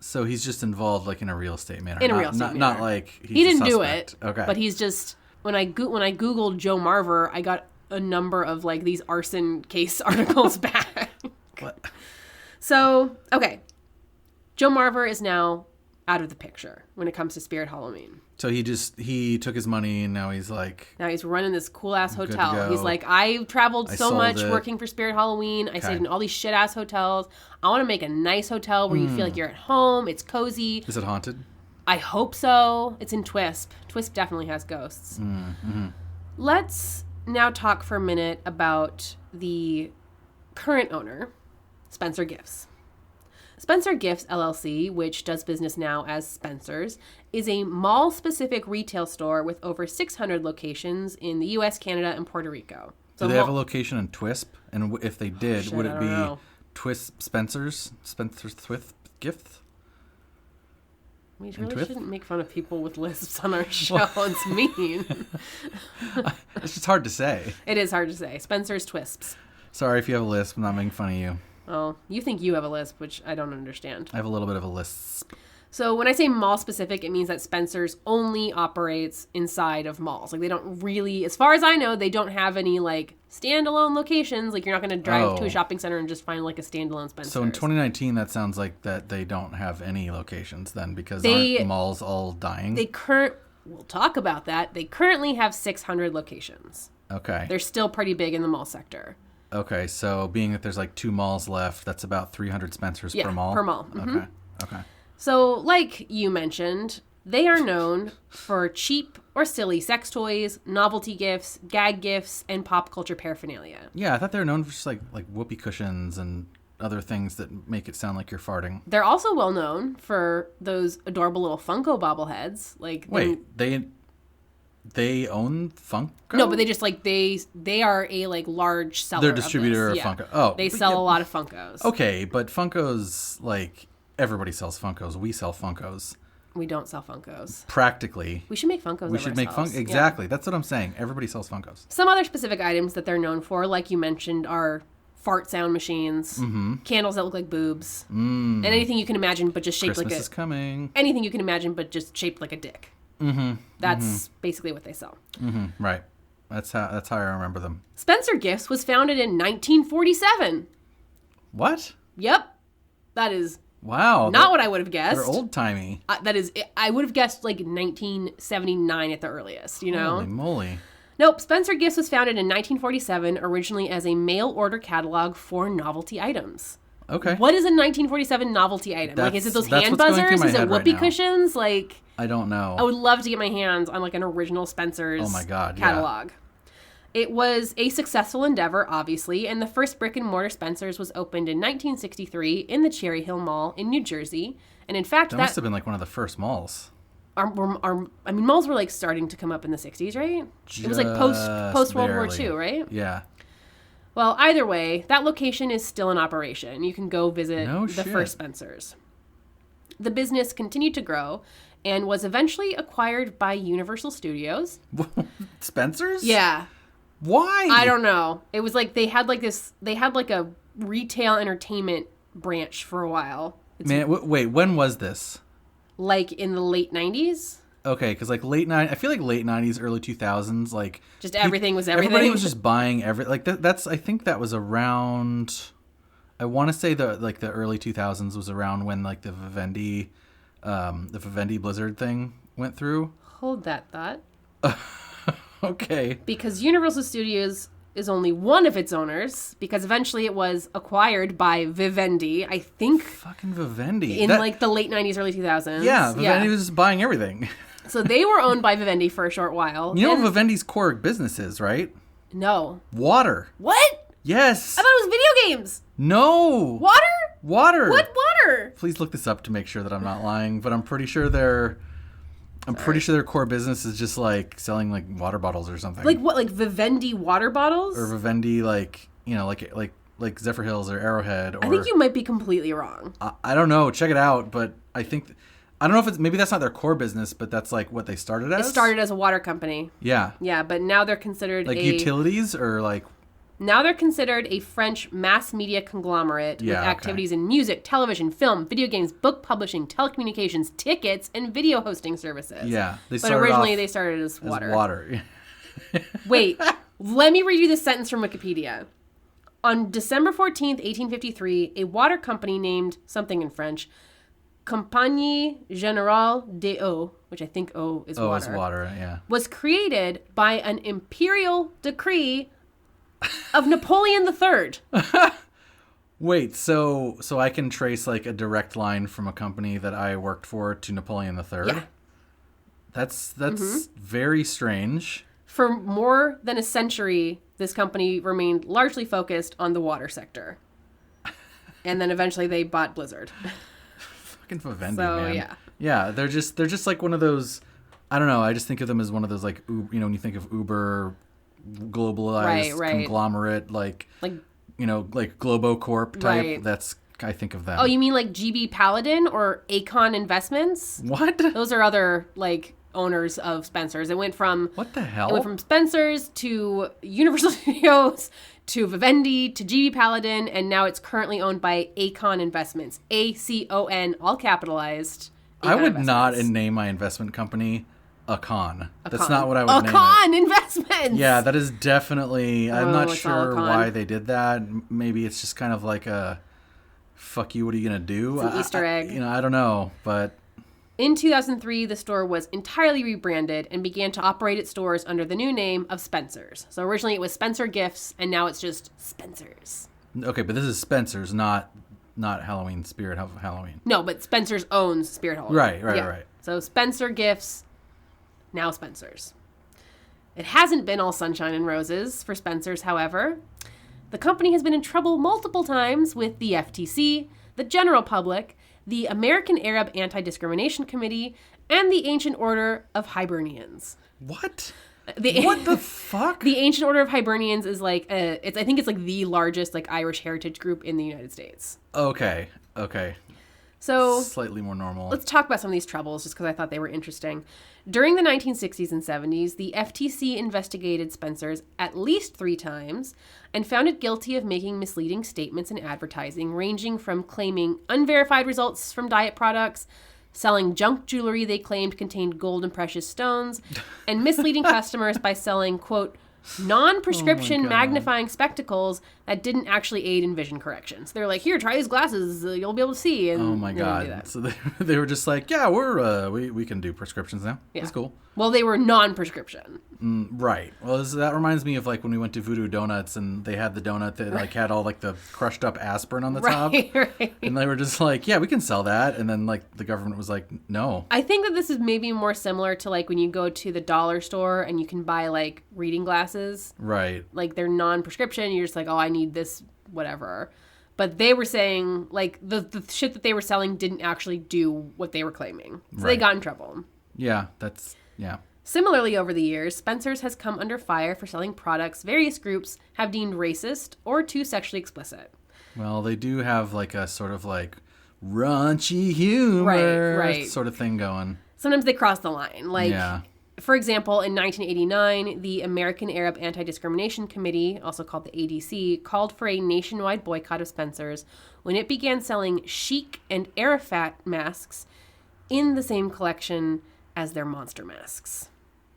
So he's just involved like in a real estate manner. In a real estate manner. Not like he's he didn't a do suspect. it. Okay. But he's just... When I Googled Joe Marver, I got a number of like these arson case articles back. What? So, okay. Joe Marver is now out of the picture when it comes to Spirit Halloween. So he took his money and now he's like... Now he's running this cool-ass Good to hotel. go. He's like, I traveled so sold much it. working for Spirit Halloween. I Okay. stayed in all these shit-ass hotels. I want to make a nice hotel where you feel like you're at home. It's cozy. Is it haunted? I hope so. It's in Twisp. Twisp definitely has ghosts. Mm-hmm. Let's now talk for a minute about the current owner, Spencer Gifts. Spencer Gifts LLC, which does business now as Spencer's, is a mall-specific retail store with over 600 locations in the U.S., Canada, and Puerto Rico. So Do they have a location in Twisp? And if they did, shit, would I it don't be know. Spencer's Twisp Gifts? We In really Twisp? shouldn't make fun of people with lisps on our show. It's mean. It's just hard to say. It is hard to say. Spencer's Twisps. Sorry if you have a lisp. I'm not making fun of you. Oh, you think you have a lisp, which I don't understand. I have a little bit of a lisp. So when I say mall specific, it means that Spencer's only operates inside of malls. Like they don't really, as far as I know, they don't have any like standalone locations. Like you're not going to drive to Oh. a shopping center and just find like a standalone Spencer's. So in 2019, that sounds like that they don't have any locations then because They- aren't malls all dying? We'll talk about that. They currently have 600 locations. Okay. They're still pretty big in the mall sector. Okay, so being that there's like 2 malls left, that's about 300 Spencer's Yeah, per mall? per mall. Mhm. Okay. Okay. So, like you mentioned, they are known for cheap or silly sex toys, novelty gifts, gag gifts, and pop culture paraphernalia. Yeah, I thought they were known for just like whoopee cushions and other things that make it sound like you're farting. They're also well known for those adorable little Funko bobbleheads. Like Wait, they own Funko? no, but they just like they are a like large seller. They're a distributor of of this. Funko. Oh, they but sell yeah. a lot of Funkos. Okay, but Funko's like everybody sells Funkos. We sell Funkos. We don't sell Funkos. Practically. We should make Funkos. We of should make ourselves. Funko. Yeah. Exactly. That's what I'm saying. Everybody sells Funkos. Some other specific items that they're known for, like you mentioned, are fart sound machines, candles that look like boobs, and anything you can imagine but just shaped Christmas like is coming. anything you can imagine but just shaped like a dick. That's basically what they sell. Right. That's how I remember them. Spencer Gifts was founded in 1947. What? Yep. That is Wow. not what I would have guessed. They're old timey. That is, I would have guessed like 1979 at the earliest, you know? Holy moly. Nope, Spencer Gifts was founded in 1947, originally as a mail order catalog for novelty items. Okay. What is a 1947 novelty item? Like, is it those That's hand what's going through buzzers? my Is it head right whoopee now. cushions? Like, I don't know. I would love to get my hands on like an original Spencer's Oh my God, yeah. catalog. It was a successful endeavor, obviously, and the first brick and mortar Spencer's was opened in 1963 in the Cherry Hill Mall in New Jersey. And in fact, that must have been like one of the first malls. malls were like starting to come up in the 60s, right? It was like post World War barely. II, right? Yeah. Well, either way, that location is still in operation. You can go visit No the shit. first Spencer's. The business continued to grow and was eventually acquired by Universal Studios. Spencer's? Yeah. Why? I don't know. It was like they had like a retail entertainment branch for a while. Man, wait, when was this? Like in the late 90s. Okay, because like I feel like late 90s, early 2000s, like Just everything was everything. Everybody was just buying that's I think that was around. I want to say the early 2000s was around when like the Vivendi Blizzard thing went through. Hold that thought. Okay. Because Universal Studios is only one of its owners, because eventually it was acquired by Vivendi, I think, Fucking Vivendi. in like the late 90s, early 2000s. Yeah, Vivendi was just buying everything. So they were owned by Vivendi for a short while. You know Then- what Vivendi's core business is, right? No. Water. What? Yes. I thought it was video games. No. Water? Water. What water? Please look this up to make sure that I'm not lying, but I'm pretty sure their core business is just like selling like water bottles or something. Like what? Like Vivendi water bottles? Or Vivendi, like, you know, like Zephyr Hills or Arrowhead. Or I think you might be completely wrong. I don't know. Check it out, but I think I don't know if maybe that's not their core business, but that's like what they started as. It started as a water company. Yeah. Yeah, but now they're considered Like utilities or like. Now they're considered a French mass media conglomerate Yeah, with okay. activities in music, television, film, video games, book publishing, telecommunications, tickets, and video hosting services. Yeah, But originally they started as water. Water. Wait, Let me read you this sentence from Wikipedia. On December 14th, 1853, a water company named something in French, Compagnie Générale des Eaux, which I think O is water. Oh, it's water, yeah. Was created by an imperial decree of Napoleon III. Wait, so I can trace like a direct line from a company that I worked for to Napoleon III? Yeah. That's very strange. For more than a century, this company remained largely focused on the water sector. And then eventually they bought Blizzard. Fucking Vivendi, So, man. yeah. Yeah, they're just like one of those, I don't know, I just think of them as one of those like, when you think of Uber, globalized Right. conglomerate, like like Globocorp type, Right. that's, I think of them. Oh, you mean like GB Paladin or Acon Investments? What? Those are other like owners of Spencer's. It went from What the hell? It went from Spencer's to Universal Studios to Vivendi to GB Paladin, and now it's currently owned by Acon Investments. ACON, all capitalized. I Acon would not Investments. name my investment company Acon. That's Acon. not what I would name it. Acon Investments! Yeah, that is definitely, I'm not it's all sure Acon. why they did that. Maybe it's just kind of like a, fuck you, what are you going to do? It's an Easter egg. I don't know, but... In 2003, the store was entirely rebranded and began to operate its stores under the new name of Spencer's. So originally it was Spencer Gifts, and now it's just Spencer's. Okay, but this is Spencer's, not Halloween, Spirit of Halloween. No, but Spencer's owns Spirit Halloween. Right. So Spencer Gifts, now Spencer's. It hasn't been all sunshine and roses for Spencer's, however. The company has been in trouble multiple times with the FTC, the general public, the American Arab Anti-Discrimination Committee, and the Ancient Order of Hibernians. What? What the fuck? The Ancient Order of Hibernians is like I think it's like the largest like Irish heritage group in the United States. Okay. So Slightly more normal. let's talk about some of these troubles just because I thought they were interesting. During the 1960s and 70s, the FTC investigated Spencer's at least 3 times and found it guilty of making misleading statements in advertising, ranging from claiming unverified results from diet products, selling junk jewelry they claimed contained gold and precious stones, and misleading customers by selling, quote, non-prescription Oh my God. magnifying spectacles that didn't actually aid in vision correction. So they're like, here, try these glasses, you'll be able to see. And Oh my they didn't do God. that. So they were just like, yeah, we can do prescriptions now. Yeah. That's cool. Well, they were non-prescription. Right. Well, that reminds me of like when we went to Voodoo Donuts and they had the donut that like had all like the crushed up aspirin on the top. Right. And they were just like, yeah, we can sell that. And then like the government was like, no. I think that this is maybe more similar to like when you go to the dollar store and you can buy like reading glasses. Right. Like they're non-prescription. You're just like, oh, I need this, whatever. But they were saying like the shit that they were selling didn't actually do what they were claiming. So they Right. got in trouble. Yeah. Similarly, over the years, Spencer's has come under fire for selling products various groups have deemed racist or too sexually explicit. Well, they do have like a sort of like raunchy humor Right. sort of thing going. Sometimes they cross the line. Like, Yeah. for example, in 1989, the American Arab Anti-Discrimination Committee, also called the ADC, called for a nationwide boycott of Spencer's when it began selling Chic and Arafat masks in the same collection as their monster masks.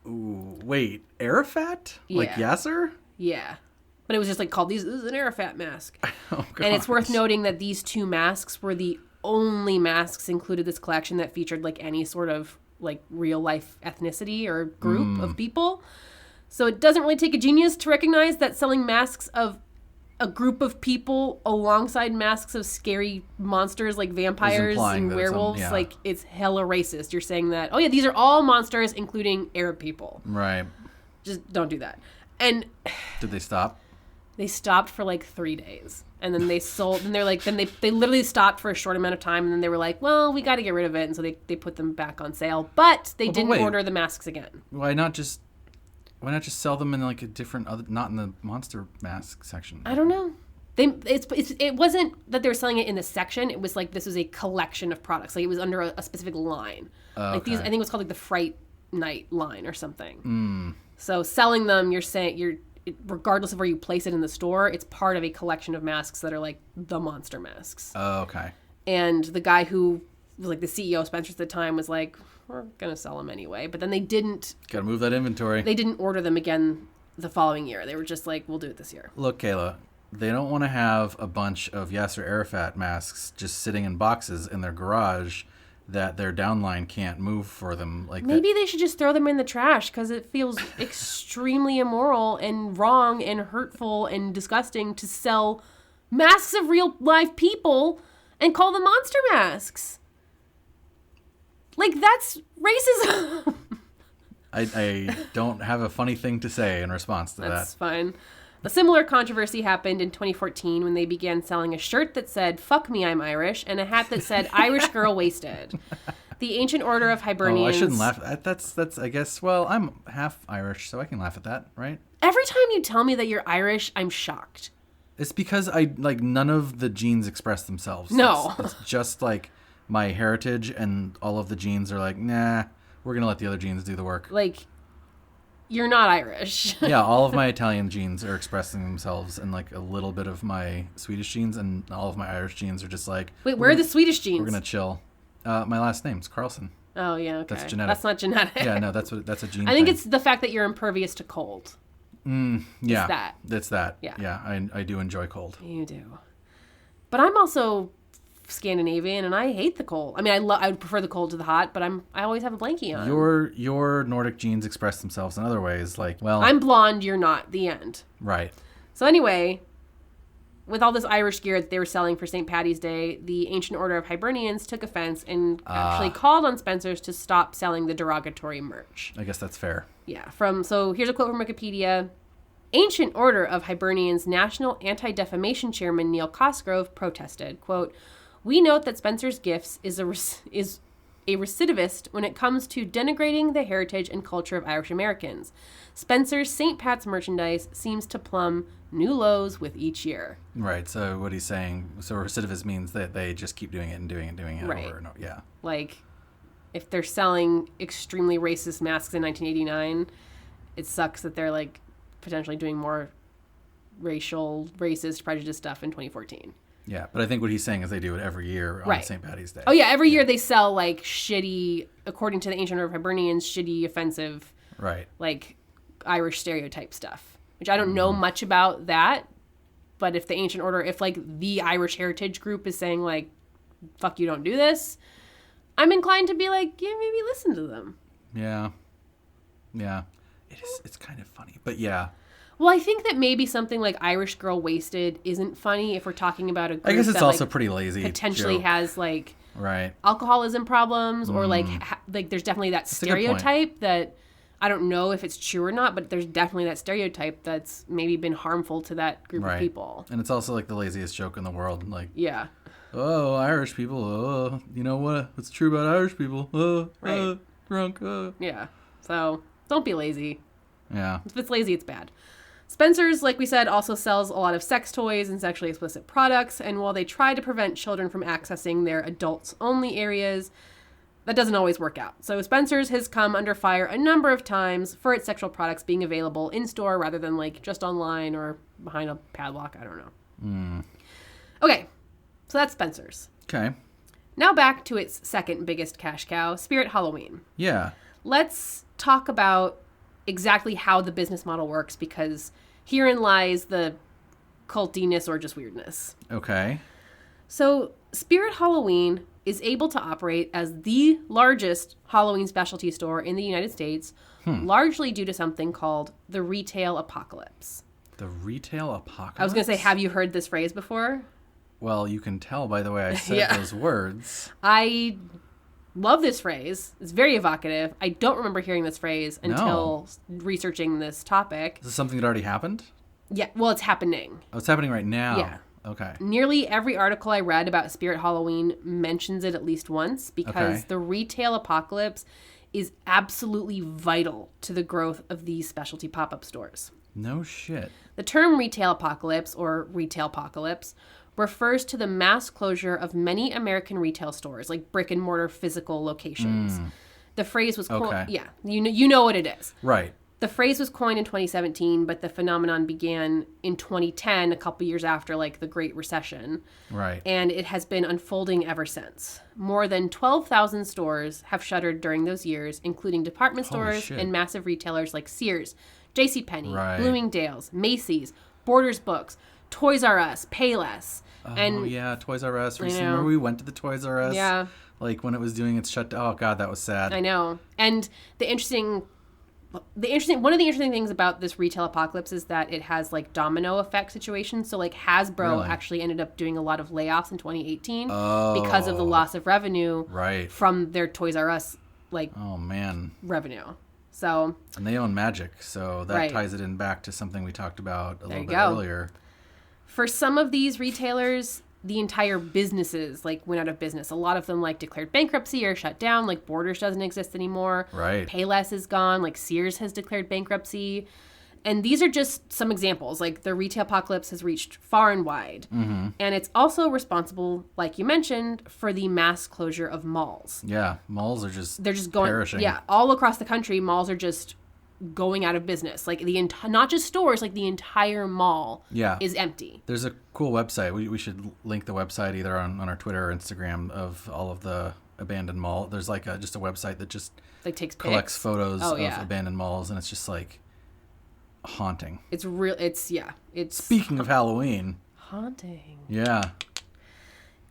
Ooh, wait, Arafat? Like Yeah. Yasser? Yeah. But it was just like called, this is an Arafat mask. Oh, God. And it's worth noting that these 2 masks were the only masks included this collection that featured like any sort of like real life ethnicity or group of people. So it doesn't really take a genius to recognize that selling masks of a group of people alongside masks of scary monsters like vampires implying and that it's werewolves, yeah. like it's hella racist. You're saying that, oh yeah, these are all monsters, including Arab people. Right. Just don't do that. And Did they stop? they stopped for like 3 days. And then they sold, and they're like, then they literally stopped for a short amount of time. And then they were like, well, we got to get rid of it. And so they put them back on sale. But they But didn't wait. order the masks again. Why not just sell them in like a different other, not in the monster mask section? I don't know. It wasn't that they were selling it in this section. It was like this was a collection of products. Like it was under a specific line. Like these, I think it was called like the Fright Night line or something. So selling them, you're saying regardless of where you place it in the store, it's part of a collection of masks that are like the monster masks. Oh, okay. And the guy who was like the CEO of Spencer's at the time was like, we're gonna sell them anyway. But then they didn't Got to move that inventory. order them again the following year. They were just like, we'll do it this year. Look, Kayla, they don't want to have a bunch of Yasser Arafat masks just sitting in boxes in their garage that their downline can't move for them. Like Maybe they should just throw them in the trash because it feels extremely immoral and wrong and hurtful and disgusting to sell masks of real live people and call them monster masks. Like, that's racism. I don't have a funny thing to say in response to That's that. fine. A similar controversy happened in 2014 when they began selling a shirt that said, "Fuck me, I'm Irish," and a hat that said, "Irish girl wasted." The Ancient Order of Hibernians... Oh, I shouldn't laugh. That's I guess, well, I'm half Irish, so I can laugh at that, right? Every time you tell me that you're Irish, I'm shocked. It's because none of the genes express themselves. No. It's just like my heritage, and all of the genes are like, nah, we're going to let the other genes do the work. Like, you're not Irish. Yeah, all of my Italian genes are expressing themselves, and like a little bit of my Swedish genes, and all of my Irish genes are just like... Wait, where are the Swedish genes? We're going to chill. My last name's Carlson. Oh, yeah, okay. That's genetic. That's not genetic. Yeah, no, that's a gene I think thing. it's the fact that you're impervious to cold. Yeah, It's that. Yeah. Yeah. I do enjoy cold. You do. But I'm also Scandinavian, and I hate the cold. I mean, I would prefer the cold to the hot, but I always have a blankie on. Your Nordic genes express themselves in other ways, like, well... I'm blonde, you're not. The end. Right. So anyway, with all this Irish gear that they were selling for St. Paddy's Day, the Ancient Order of Hibernians took offense and actually called on Spencer's to stop selling the derogatory merch. I guess that's fair. Yeah. So here's a quote from Wikipedia. Ancient Order of Hibernians National Anti-Defamation Chairman Neil Cosgrove protested, quote, "We note that Spencer's Gifts is a recidivist when it comes to denigrating the heritage and culture of Irish Americans. Spencer's St. Pat's merchandise seems to plumb new lows with each year." Right. So what he's saying, so recidivist means that they just keep doing it and doing it and doing it Right. over and over. Yeah. Like, if they're selling extremely racist masks in 1989, it sucks that they're, like, potentially doing more racist, prejudiced stuff in 2014. Yeah, but I think what he's saying is they do it every year on Right. St. Paddy's Day. Oh, yeah, every year they sell, like, shitty, according to the Ancient Order of Hibernians, shitty, offensive, Right. like, Irish stereotype stuff, which I don't know much about that, but if the Ancient Order, if, like, the Irish Heritage Group is saying, like, fuck you, don't do this, I'm inclined to be like, yeah, maybe listen to them. Yeah. It's kind of funny, but yeah. Well, I think that maybe something like Irish Girl Wasted isn't funny if we're talking about a group I guess it's that, also like, pretty lazy. potentially joke. has, like, Right. alcoholism problems or, like, like there's definitely that a good point. stereotype that I don't know if it's true or not, but there's definitely that stereotype that's maybe been harmful to that group Right. of people. And it's also like the laziest joke in the world. Like, Yeah. oh, Irish people. Oh, you know what's true about Irish people? Oh, Right. drunk. Yeah. So don't be lazy. Yeah. If it's lazy, it's bad. Spencer's, like we said, also sells a lot of sex toys and sexually explicit products, and while they try to prevent children from accessing their adults-only areas, that doesn't always work out. So Spencer's has come under fire a number of times for its sexual products being available in-store rather than, like, just online or behind a padlock. I don't know. Okay, so that's Spencer's. Okay. Now back to its second biggest cash cow, Spirit Halloween. Yeah. Let's talk about exactly how the business model works, because herein lies the cultiness or just weirdness. Okay. So Spirit Halloween is able to operate as the largest Halloween specialty store in the United States, largely due to something called the retail apocalypse. The retail apocalypse? I was going to say, have you heard this phrase before? Well, you can tell by the way I said Yeah. those words. I love this phrase. It's very evocative. I don't remember hearing this phrase until researching this topic. Is this something that already happened? Yeah, well, it's happening. Oh, it's happening right now. Yeah. Okay. Nearly every article I read about Spirit Halloween mentions it at least once, because Okay. the retail apocalypse is absolutely vital to the growth of these specialty pop-up stores. No shit. The term retail apocalypse, or retail apocalypse, refers to the mass closure of many American retail stores, like brick and mortar physical locations. The phrase was coined, Okay. yeah, you know what it is. Right. The phrase was coined in 2017, but the phenomenon began in 2010, a couple years after, like, the Great Recession. Right. And it has been unfolding ever since. More than 12,000 stores have shuttered during those years, including department Holy stores shit. and massive retailers like Sears, JCPenney, Right. Bloomingdale's, Macy's, Borders Books, Toys R Us, Payless. Oh, yeah, Toys R Us. know. Remember we went to the Toys R Us? Yeah. Like when it was doing its shutdown. Oh, God, that was sad. I know. And one of the interesting things about this retail apocalypse is that it has like domino effect situations. So like Hasbro Really? actually ended up doing a lot of layoffs in 2018 because of the loss of revenue Right. from their Toys R Us Oh, man. revenue. So And they own Magic, so that Right. ties it in back to something we talked about a little you bit go. earlier. for some of these retailers, the entire businesses like went out of business. A lot of them like declared bankruptcy or shut down. Like Borders doesn't exist anymore. Right. Payless is gone. Like Sears has declared bankruptcy. And these are just some examples. Like the retail apocalypse has reached far and wide. Mm-hmm. And it's also responsible, like you mentioned, for the mass closure of malls. Yeah, malls are just They're just going, perishing. yeah, all across the country, malls are just going out of business. Like not just stores, like the entire mall Yeah. is empty. There's a cool website. We should link the website either on our Twitter or Instagram of all of the abandoned mall. There's like just a website that just Like takes collects pics. photos Oh, of yeah. abandoned malls, and it's just like haunting. It's real. It's Speaking of Halloween, haunting. yeah.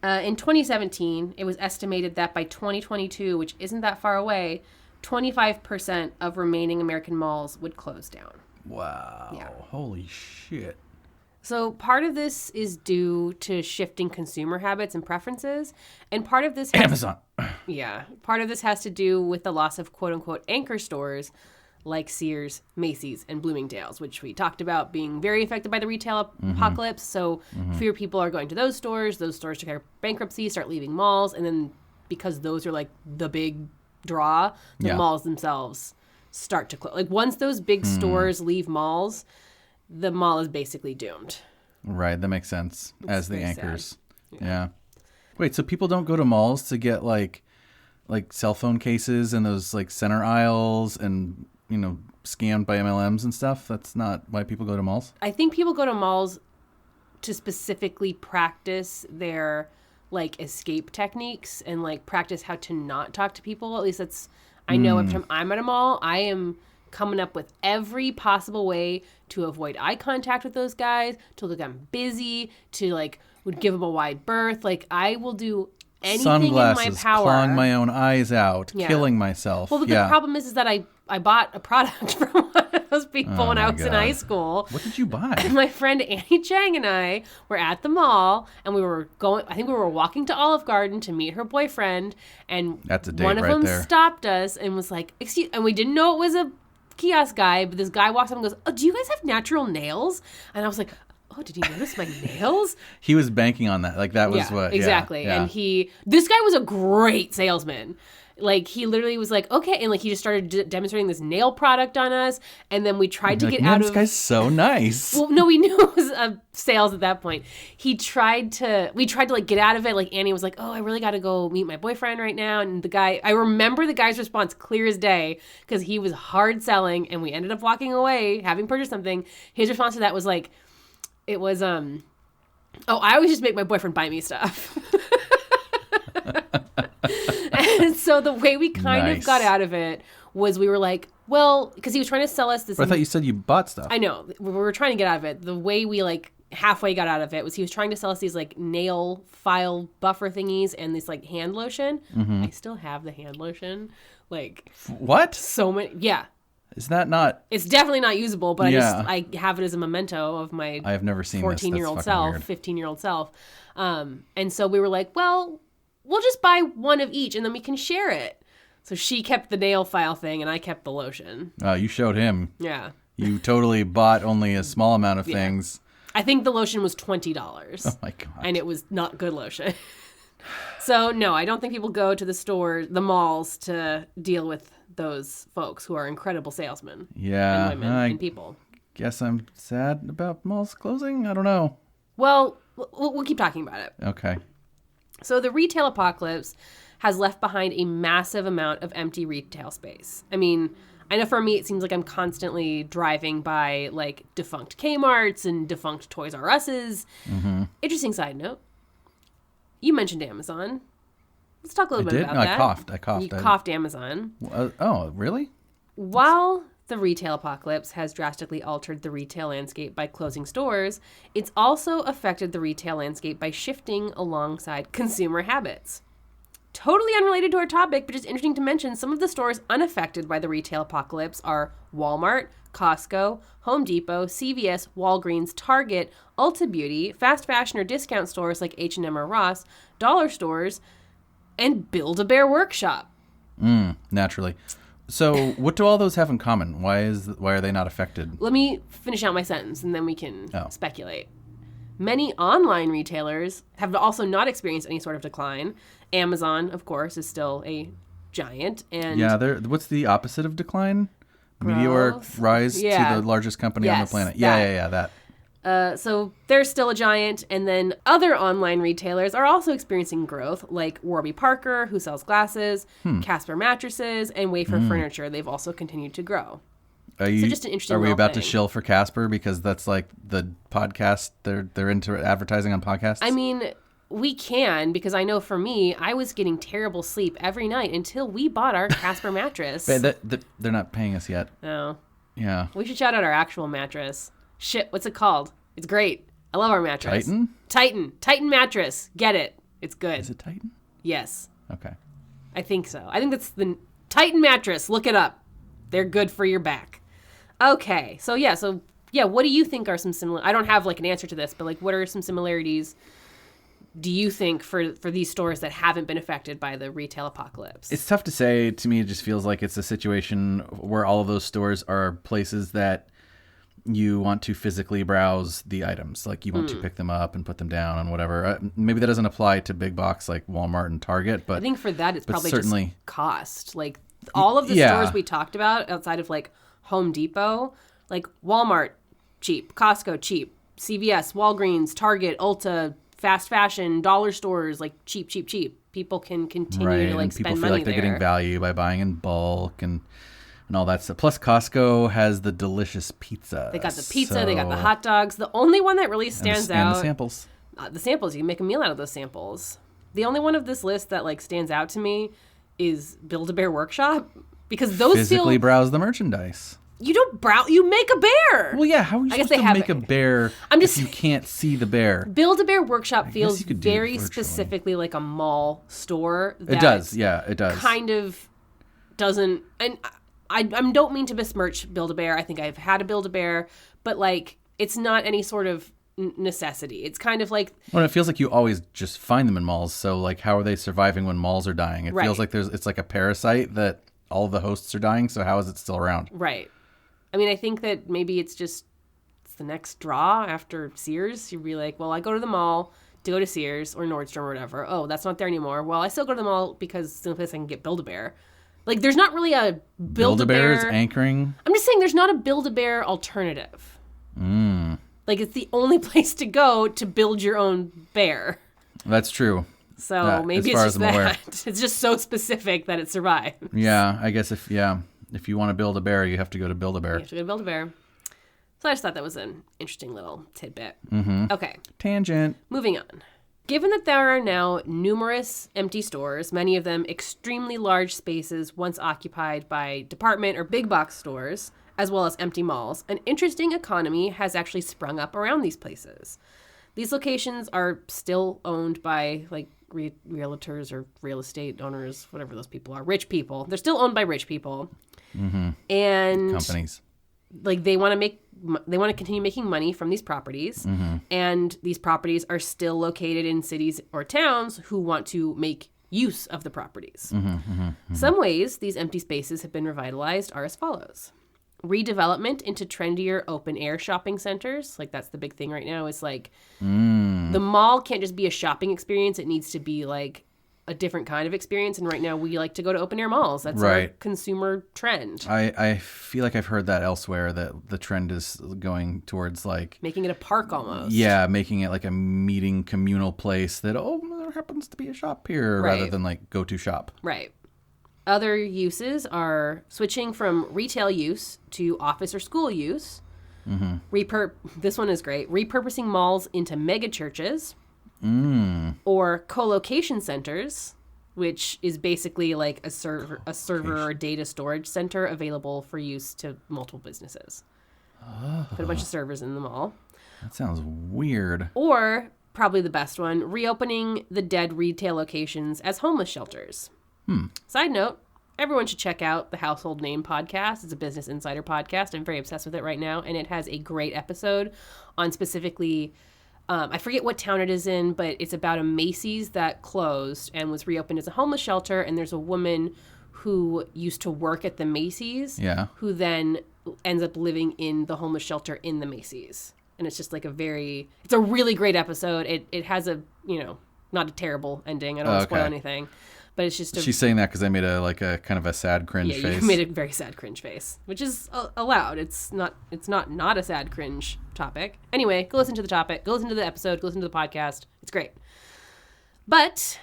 In 2017, it was estimated that by 2022, which isn't that far away, 25% of remaining American malls would close down. Wow. Yeah. Holy shit. So part of this is due to shifting consumer habits and preferences, and part of this Amazon. part of this has to do with the loss of quote unquote anchor stores like Sears, Macy's, and Bloomingdale's, which we talked about being very affected by the retail apocalypse. So fewer people are going to those stores declare bankruptcy, start leaving malls, and then because those are like the big draw, the Yeah. malls themselves start to close. Like once those big stores leave malls, the mall is basically doomed. Right, that makes sense. As the very anchors. Yeah. Wait, so people don't go to malls to get like cell phone cases and those like center aisles and, you know, scammed by MLMs and stuff? That's not why people go to malls? I think people go to malls to specifically practice their like escape techniques and like practice how to not talk to people. At least that's, I know every time I'm at a mall, I am coming up with every possible way to avoid eye contact with those guys, to look like I'm busy, to like would give them a wide berth. Like I will do anything Sunglasses, in my power. clawing my own eyes out, Yeah. killing myself. Well, but the problem is that I bought a product from one of those people when my I was in God. high school. What did you buy? My friend Annie Chang and I were at the mall, and we were walking to Olive Garden to meet her boyfriend, and That's a date one of right them there. stopped us and was like, "Excuse," and we didn't know it was a kiosk guy, but this guy walks up and goes, "Oh, do you guys have natural nails?" And I was like, "Oh, did you notice my nails?" He was banking on that. Like that was Yeah, what. exactly. Yeah. And this guy was a great salesman. Like he literally was like, okay, and like he just started demonstrating this nail product on us, and then we tried to Like, get man, out this of. guy's so nice. Well, no, we knew it was sales at that point. We tried to like get out of it. Like Annie was like, "Oh, I really got to go meet my boyfriend right now." And the guy, I remember the guy's response clear as day because he was hard selling, and we ended up walking away having purchased something. His response to that was like, it was "Oh, I always just make my boyfriend buy me stuff." And so the way we kind of Nice. got out of it was we were like, well, because he was trying to sell us this. But I thought you said you bought stuff. I know. We were trying to get out of it. The way we like halfway got out of it was he was trying to sell us these like nail file buffer thingies and this like hand lotion. I still have the hand lotion. Like What? so many. Yeah. Is that not? It's definitely not usable, but Yeah. I have it as a memento of my I have never seen this. That's 14-year-old fucking self, weird. 15-year-old self. And so we were like, well, we'll just buy one of each and then we can share it. So she kept the nail file thing and I kept the lotion. You showed him. Yeah. You totally bought only a small amount of things. I think the lotion was $20. Oh my God. And it was not good lotion. So no, I don't think people go to the malls to deal with those folks who are incredible salesmen Yeah. and women and people. Guess I'm sad about malls closing. I don't know. Well, we'll keep talking about it. Okay. So the retail apocalypse has left behind a massive amount of empty retail space. I mean, I know for me it seems like I'm constantly driving by like defunct Kmart's and defunct Toys R Us's. Mm-hmm. Interesting side note. You mentioned Amazon. Let's talk a little I bit did? about No, I that. coughed. I coughed. You coughed Amazon. Oh, really? While the retail apocalypse has drastically altered the retail landscape by closing stores, it's also affected the retail landscape by shifting alongside consumer habits. Totally unrelated to our topic, but just interesting to mention, some of the stores unaffected by the retail apocalypse are Walmart, Costco, Home Depot, CVS, Walgreens, Target, Ulta Beauty, fast fashion or discount stores like H&M or Ross, dollar stores, and Build-A-Bear Workshop. Naturally. So what do all those have in common? Why are they not affected? Let me finish out my sentence and then we can speculate. Many online retailers have also not experienced any sort of decline. Amazon, of course, is still a giant. And what's the opposite of decline? Growth? Meteoric rise to the largest company on the planet. That. So they're still a giant. And then other online retailers are also experiencing growth, like Warby Parker, who sells glasses, Casper mattresses, and Wayfair furniture. They've also continued to grow. So just an interesting Are we about thing. to shill for Casper because that's like the podcast? They're into advertising on podcasts? I mean, we can, because I know for me, I was getting terrible sleep every night until we bought our Casper mattress. They're not paying us yet. No. Yeah. We should shout out our actual mattress. Shit, what's it called? It's great. I love our mattress. Titan mattress. Get it. It's good. Is it Titan? Yes. Okay. I think so. I think that's the Titan mattress. Look it up. They're good for your back. Okay. So what do you think are some similar... I don't have like an answer to this, but like what are some similarities do you think for these stores that haven't been affected by the retail apocalypse? It's tough to say. To me, it just feels like it's a situation where all of those stores are places that you want to physically browse the items. Like you want to pick them up and put them down and whatever. Maybe that doesn't apply to big box like Walmart and Target, but I think for that it's probably certainly just cost. Like all of the stores we talked about outside of like Home Depot, like Walmart, cheap, Costco, cheap, CVS, Walgreens, Target, Ulta, fast fashion, dollar stores, like cheap. People can continue to like and spend people feel money like they're there. getting value by buying in bulk and all that stuff. Plus, Costco has the delicious pizza. They got the pizza, they got the hot dogs. The only one that really stands out... And the samples. The samples, you can make a meal out of those samples. The only one of this list that like stands out to me is Build-A-Bear Workshop, because those physically browse the merchandise. You don't browse, you make a bear! Well, yeah, how are you supposed to make a bear if you can't see the bear? Build-A-Bear Workshop feels very specifically like a mall store. It does, yeah, it does. Kind of doesn't... And I don't mean to besmirch Build-A-Bear. I think I've had a Build-A-Bear, but like it's not any sort of necessity. It's kind of like... Well, it feels like you always just find them in malls. So like how are they surviving when malls are dying? It feels like it's like a parasite that all of the hosts are dying. So how is it still around? Right. I mean, I think that maybe it's the next draw after Sears. You'd be like, well, I go to the mall to go to Sears or Nordstrom or whatever. Oh, that's not there anymore. Well, I still go to the mall because it's the only place I can get Build-A-Bear. Like, there's not really a Build-A-Bear is anchoring. I'm just saying there's not a Build-A-Bear alternative. Like, it's the only place to go to build your own bear. That's true. So maybe it's just that. It's just so specific that it survived. Yeah, I guess if you want to build a bear, you have to go to Build-A-Bear. You have to go to Build-A-Bear. So I just thought that was an interesting little tidbit. Okay. Tangent. Moving on. Given that there are now numerous empty stores, many of them extremely large spaces once occupied by department or big box stores, as well as empty malls, an interesting economy has actually sprung up around these places. These locations are still owned by like realtors or real estate owners, whatever those people are, rich people. They're still owned by rich people. And companies. Like they want to continue making money from these properties, and these properties are still located in cities or towns who want to make use of the properties. Some ways these empty spaces have been revitalized are as follows. Redevelopment into trendier open air shopping centers. Like that's the big thing right now. Is like the mall can't just be a shopping experience. It needs to be like a different kind of experience. And right now we like to go to open air malls. That's our consumer trend. I feel like I've heard that elsewhere, that the trend is going towards like making it a park almost. Yeah, making it like a meeting communal place that, there happens to be a shop here rather than like go to shop. Right. Other uses are switching from retail use to office or school use. This one is great. Repurposing malls into mega churches. Or co-location centers which is basically like a server or data storage center available for use to multiple businesses. Put a bunch of servers in the mall. That sounds weird. Or, probably the best one, reopening the dead retail locations as homeless shelters. Side note, everyone should check out the Household Name podcast. It's a Business Insider podcast. I'm very obsessed with it right now, and it has a great episode on specifically, I forget what town it is in, but it's about a Macy's that closed and was reopened as a homeless shelter, and there's a woman who used to work at the Macy's, who then ends up living in the homeless shelter in the Macy's. And it's just like it's a really great episode. It has a, not a terrible ending. I don't want to spoil anything. But it's just She's saying that because I made a kind of a sad cringe face. You made a very sad cringe face, which is allowed. It's not a sad cringe topic. Anyway, go listen to the topic. Go listen to the episode. Go listen to the podcast. It's great. But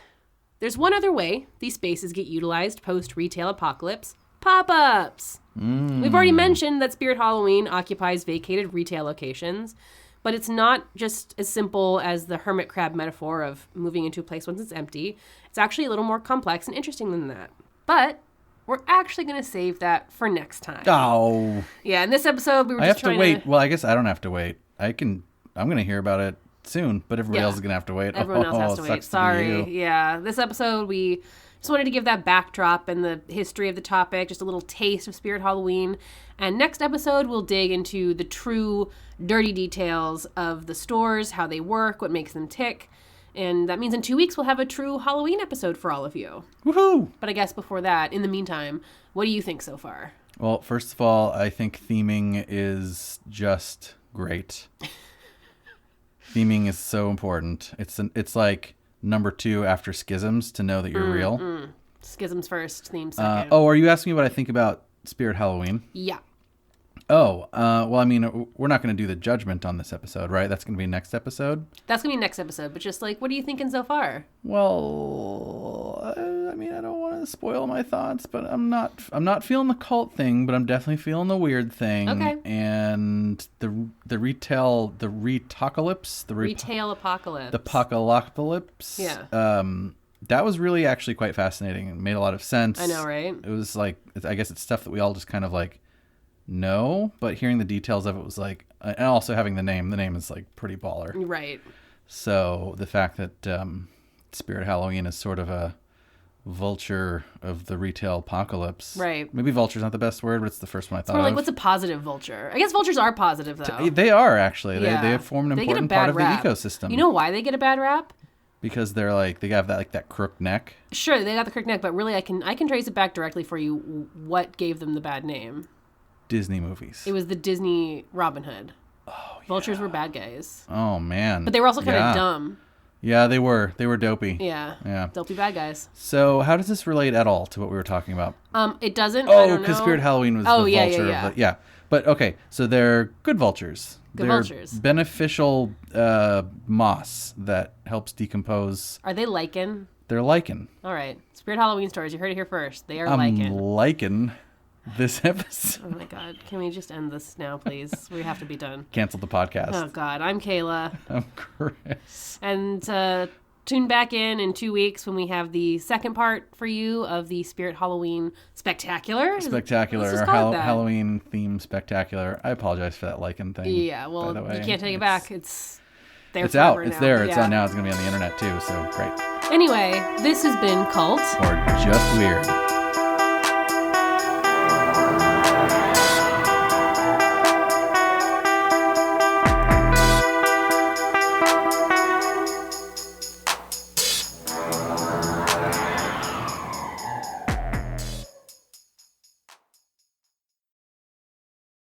there's one other way these spaces get utilized post-retail apocalypse: pop-ups. We've already mentioned that Spirit Halloween occupies vacated retail locations, but it's not just as simple as the hermit crab metaphor of moving into a place once it's empty. It's actually a little more complex and interesting than that. But we're actually going to save that for next time. Oh. Yeah, in this episode, we were just trying to... I have to wait. Well, I guess I don't have to wait. I'm going to hear about it soon, but everybody else is going to have to wait. Everyone else has to wait. Sorry. Yeah, this episode, we just wanted to give that backdrop and the history of the topic, just a little taste of Spirit Halloween. And next episode, we'll dig into the true dirty details of the stores, how they work, what makes them tick. And that means in 2 weeks, we'll have a true Halloween episode for all of you. Woohoo! But I guess before that, in the meantime, what do you think so far? Well, first of all, I think theming is just great. Theming is so important. It's like number 2 after schisms to know that you're real. Schisms first, theme second. Are you asking me what I think about Spirit Halloween? Yeah. Oh, well, I mean, we're not going to do the judgment on this episode, right? That's going to be next episode? That's going to be next episode, but just like, what are you thinking so far? Well, I mean, I don't want to spoil my thoughts, but I'm not feeling the cult thing, but I'm definitely feeling the weird thing. Okay. And the retail apocalypse. The apocalypse. Yeah. That was really actually quite fascinating and made a lot of sense. I know, right? It was like, I guess it's stuff that we all just kind of like know, but hearing the details of it was like, and also having the name is like pretty baller. Right. So the fact that Spirit Halloween is sort of a vulture of the retail apocalypse. Right. Maybe vulture's not the best word, but it's the first one I thought of. Like, what's a positive vulture? I guess vultures are positive, though. They are, actually. Yeah. They form an important part of the ecosystem. You know why they get a bad rap? Because they're like, they have that crooked neck. Sure, they got the crooked neck, but really I can trace it back directly for you what gave them the bad name. Disney movies. It was the Disney Robin Hood. Oh, yeah. Vultures were bad guys. Oh, man. But they were also kind of dumb. Yeah, they were. They were dopey. Yeah. Dopey bad guys. So how does this relate at all to what we were talking about? It doesn't. Oh, because Spirit Halloween was the vulture. Yeah. But okay, so they're good vultures. They're vultures. Beneficial moss that helps decompose. Are they lichen? They're lichen. All right. Spirit Halloween stories. You heard it here first. They are I'm lichen. Liking this episode. Oh my God. Can we just end this now, please? We have to be done. Cancel the podcast. Oh God. I'm Kayla. I'm Chris. And tune back in 2 weeks when we have the second part for you of the Spirit Halloween Spectacular. Halloween theme spectacular. I apologize for that lichen thing. Yeah, well, you can't take it back. It's there. It's out. It's now. there. It's out now. It's going to be on the internet too. So great. Anyway, this has been Cult. Or just weird.